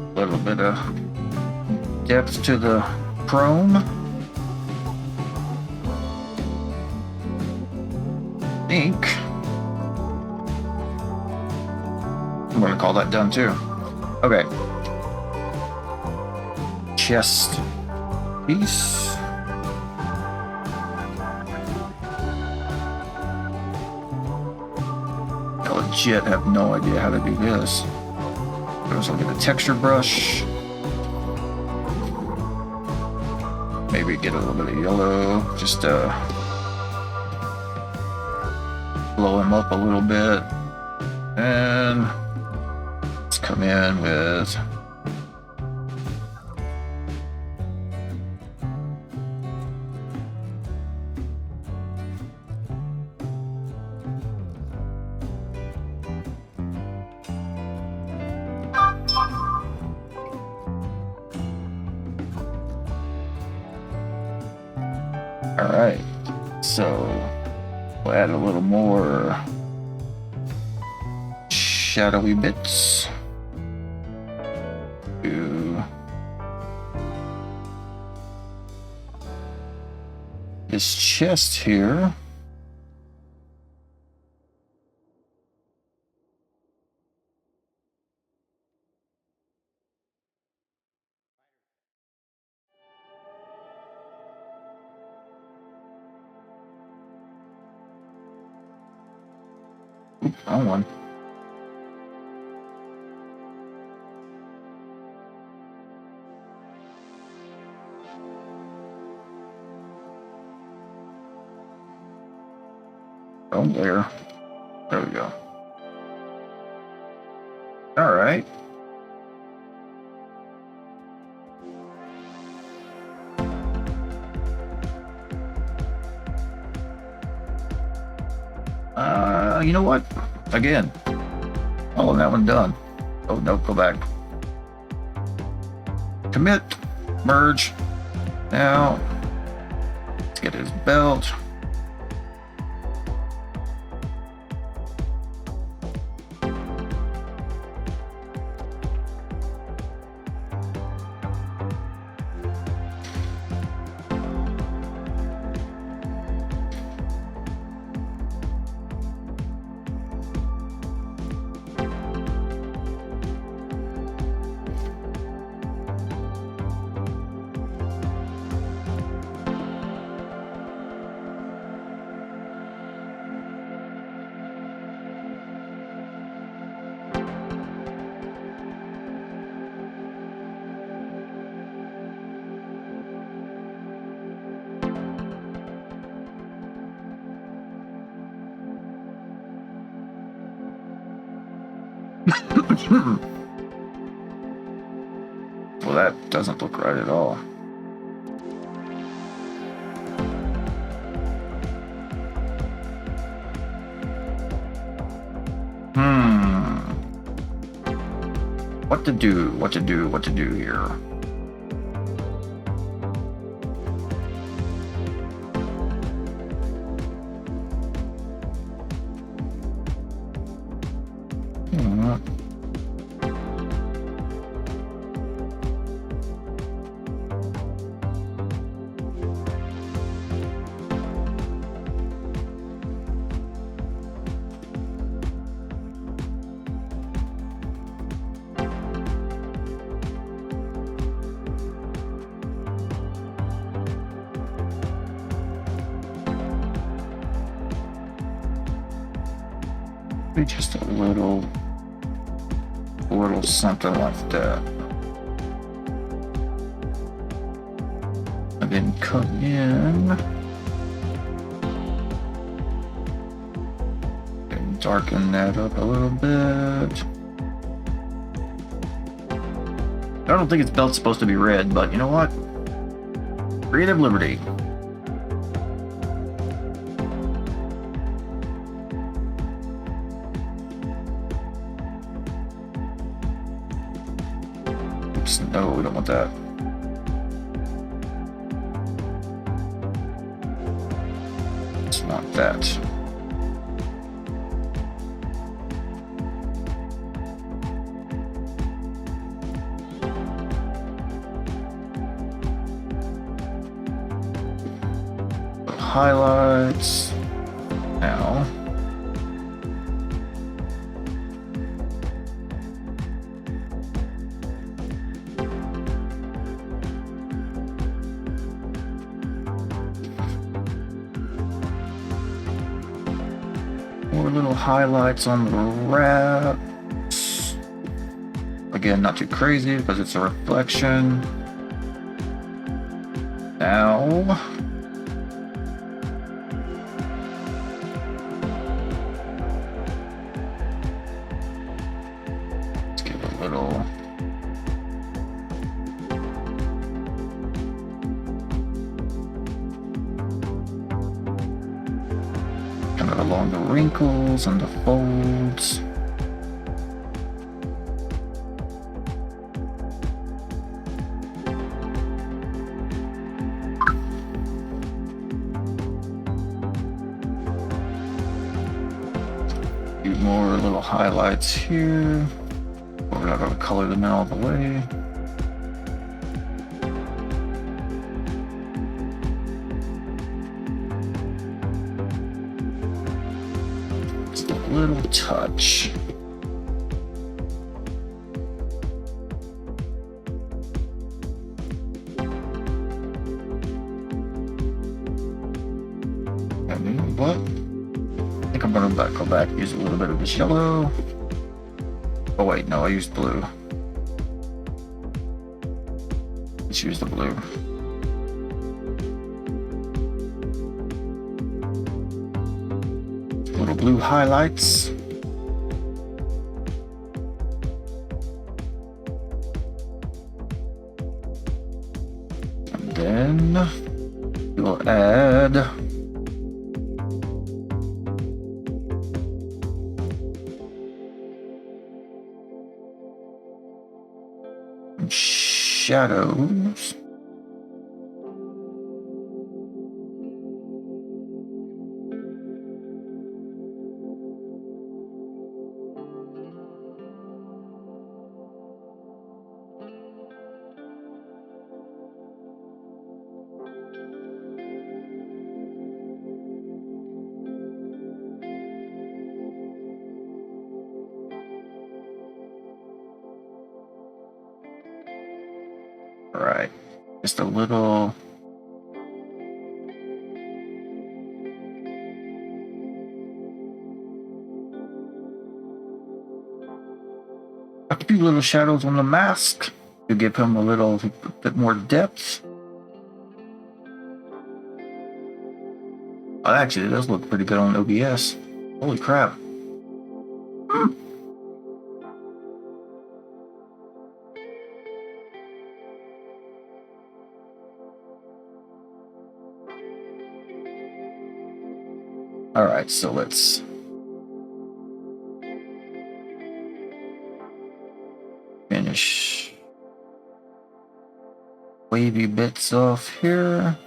A little bit of depth to the chrome. Ink. I'm going to call that done too. Okay. Chest piece. I legit have no idea how to do this. Let's look at the texture brush. Maybe get a little bit of yellow, just blow him up a little bit. And let's come in with Alright, so we'll add a little more shadowy bits to this chest here. Wrong one. Oh, there. There we go. All right. You know what? Again, all of that one done. Oh, no, go back. Commit, merge. Now, let's get his belt. Well, that doesn't look right at all. what to do, what to do, what to do here. Just a little something like that. And then come in and darken that up a little bit. I don't think its belt's supposed to be red, but you know what? Creative liberty. No, we don't want that. Just want that. Highlights. Now. More little highlights on the wraps. Again, not too crazy because it's a reflection. Now, let's give a little. Kind of along the wrinkles and the folds. A few more little highlights here. We're not going to color them in all the way. Little touch. And you know what? I think I'm gonna go back and use a little bit of this yellow. Oh wait, no, I used blue. Let's use the blue. Little blue highlights. And then we'll add shadows. All right, just a little. A few little shadows on the mask to give him a little bit more depth. Oh, actually, it does look pretty good on OBS. Holy crap. All right, so let's finish wavy bits off here.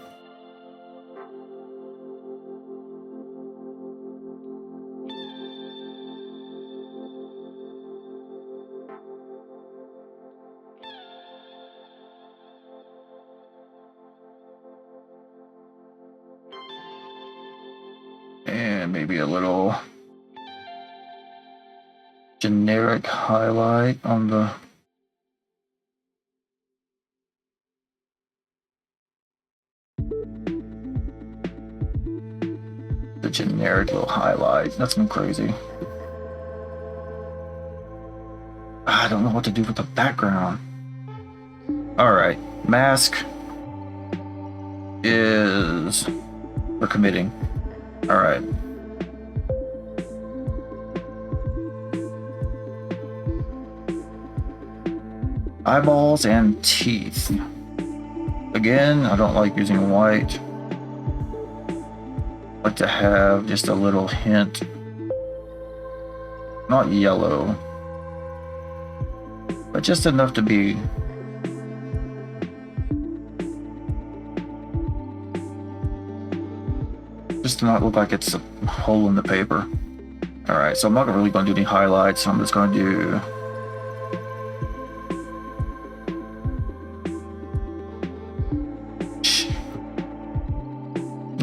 And maybe a little generic highlight on the generic little highlight. That's been crazy. I don't know what to do with the background. Alright, mask is... we're committing. Alright. Eyeballs and teeth. Again, I don't like using white. I like to have just a little hint. Not yellow, but just enough to be just to not look like it's a hole in the paper. Alright, so I'm not really going to do any highlights, so I'm just going to do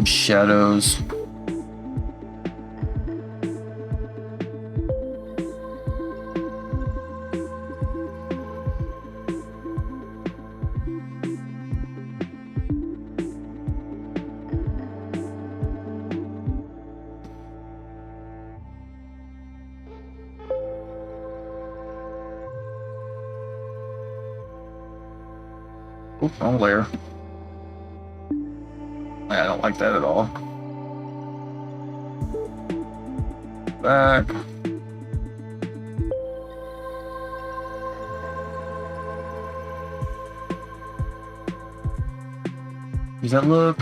shadows. Oop, wrong layer. I don't like that at all. Back. Does that look?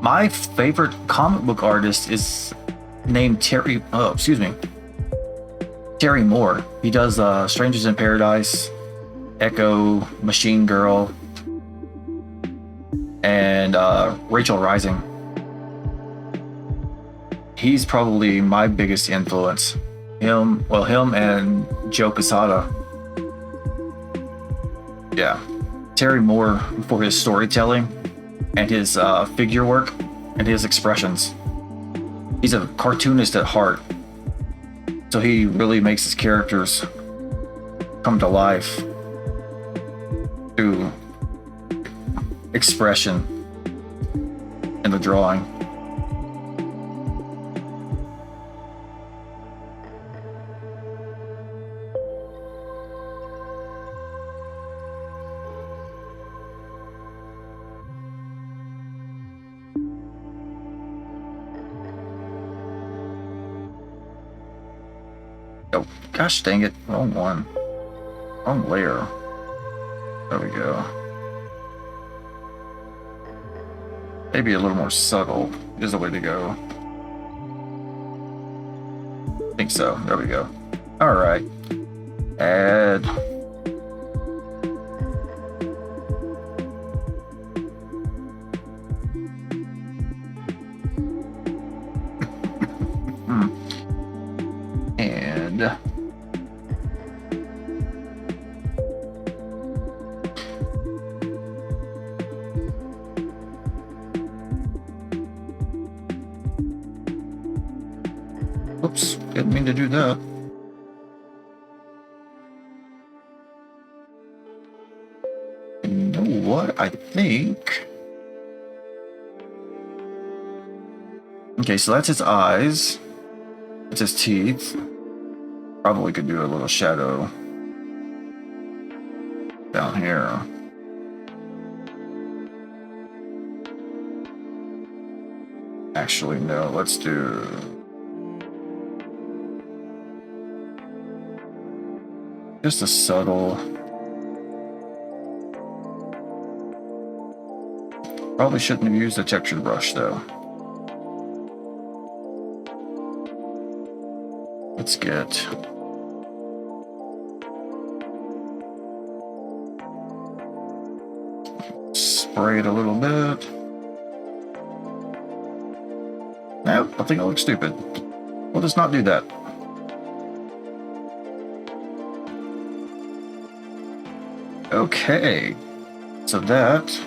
My favorite comic book artist is named Terry. Oh, excuse me. Terry Moore. He does Strangers in Paradise, Echo, Machine Girl, and Rachel Rising. He's probably my biggest influence. Him and Joe Quesada. Yeah. Terry Moore for his storytelling and his figure work and his expressions. He's a cartoonist at heart. So he really makes his characters come to life through expression in the drawing. Oh, gosh dang it, wrong one. Wrong layer. There we go. Maybe a little more subtle is the way to go. I think so. There we go. Alright. Add. And oops, didn't mean to do that. You know what? I think. Okay, so that's his eyes. It's his teeth. Probably could do a little shadow down here. Actually, no, let's do just a subtle. Probably shouldn't have used a textured brush though. Let's get separate a little bit. Nope, I think I look stupid. We'll just not do that. Okay, so that,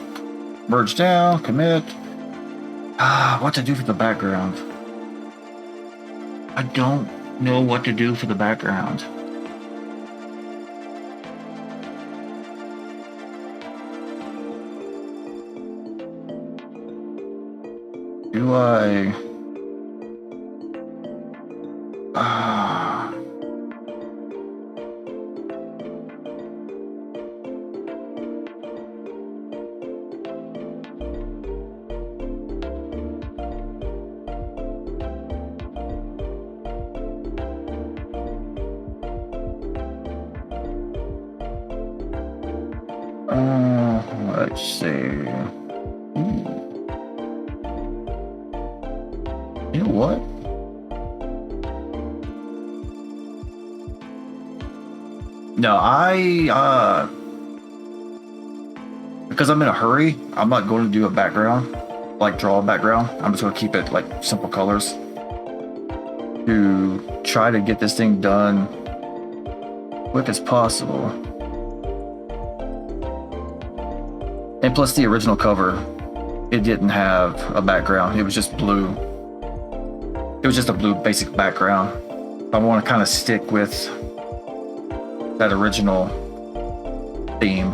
merge down, commit. What to do for the background? I don't know what to do for the background. Do I... let's see. You know what? No, because I'm in a hurry, I'm not going to do a background, like draw a background. I'm just going to keep it like simple colors to try to get this thing done quick as possible. And plus the original cover, it didn't have a background. It was just blue. It was just a blue basic background. I want to kind of stick with that original theme.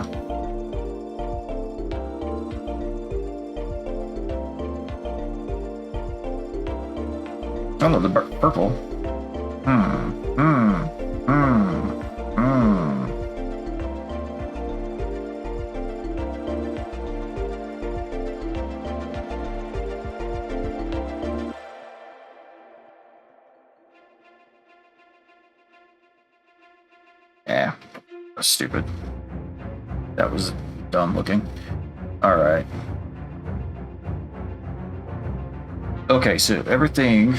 Oh no, the purple. Yeah, that's stupid. That was dumb looking. All right. Okay, so everything.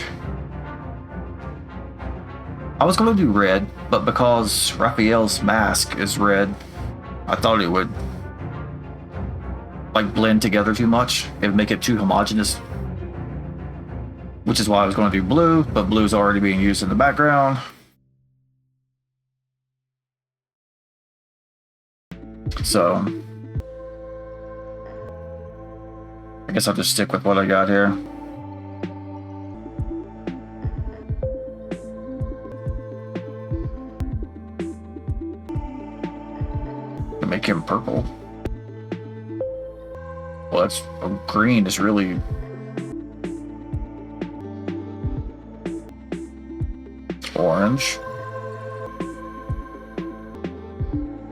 I was gonna do red, but because Raphael's mask is red, I thought it would like blend together too much. It would make it too homogeneous. Which is why I was gonna do blue, but blue's already being used in the background. So I guess I'll just stick with what I got here. To make him purple. Well, that's green is really orange.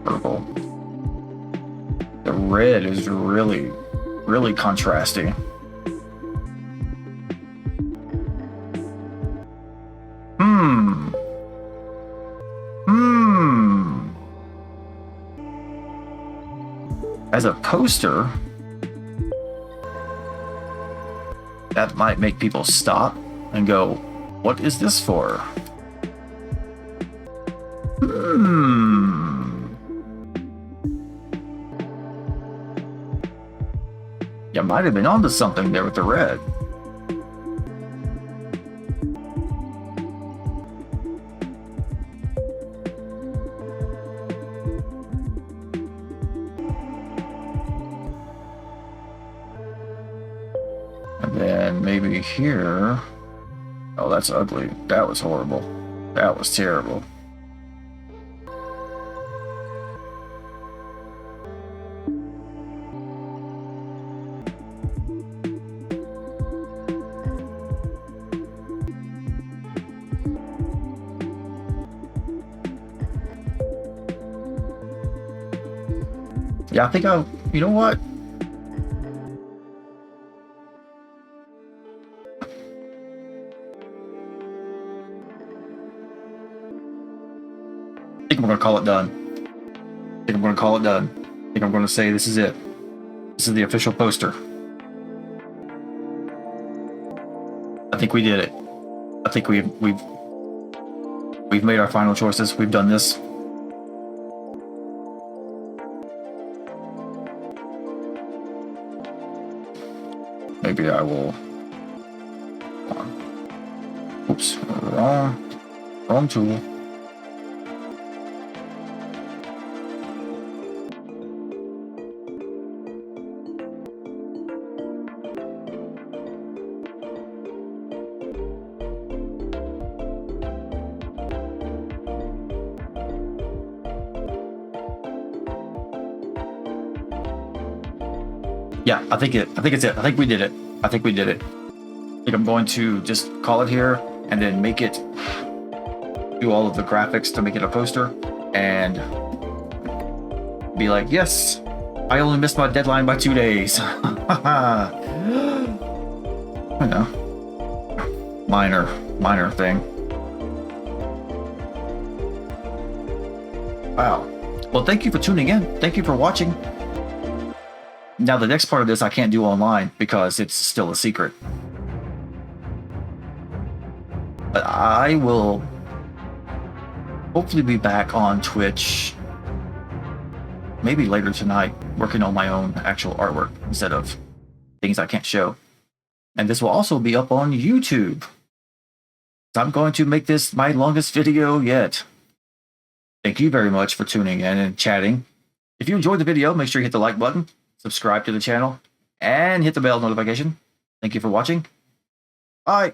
Purple. The red is really, really contrasty. As a poster, that might make people stop and go, what is this for? You might have been onto something there with the red. And then maybe here. Oh, that's ugly. That was horrible. That was terrible. Yeah, I think you know what? I think we're gonna call it done. I think I'm gonna call it done. I think I'm gonna say this is it. This is the official poster. I think we did it. I think we've made our final choices. We've done this. maybe I will... Oops, wrong tool. Yeah, I think it's it. I think we did it. I think I'm going to just call it here and then make it do all of the graphics to make it a poster and be like, yes, I only missed my deadline by 2 days. I know. Minor thing. Wow. Well, thank you for tuning in. Thank you for watching. Now, the next part of this I can't do online because it's still a secret. But I will hopefully be back on Twitch maybe later tonight, working on my own actual artwork instead of things I can't show. And this will also be up on YouTube. So I'm going to make this my longest video yet. Thank you very much for tuning in and chatting. If you enjoyed the video, make sure you hit the like button, subscribe to the channel, and hit the bell notification. Thank you for watching. Bye.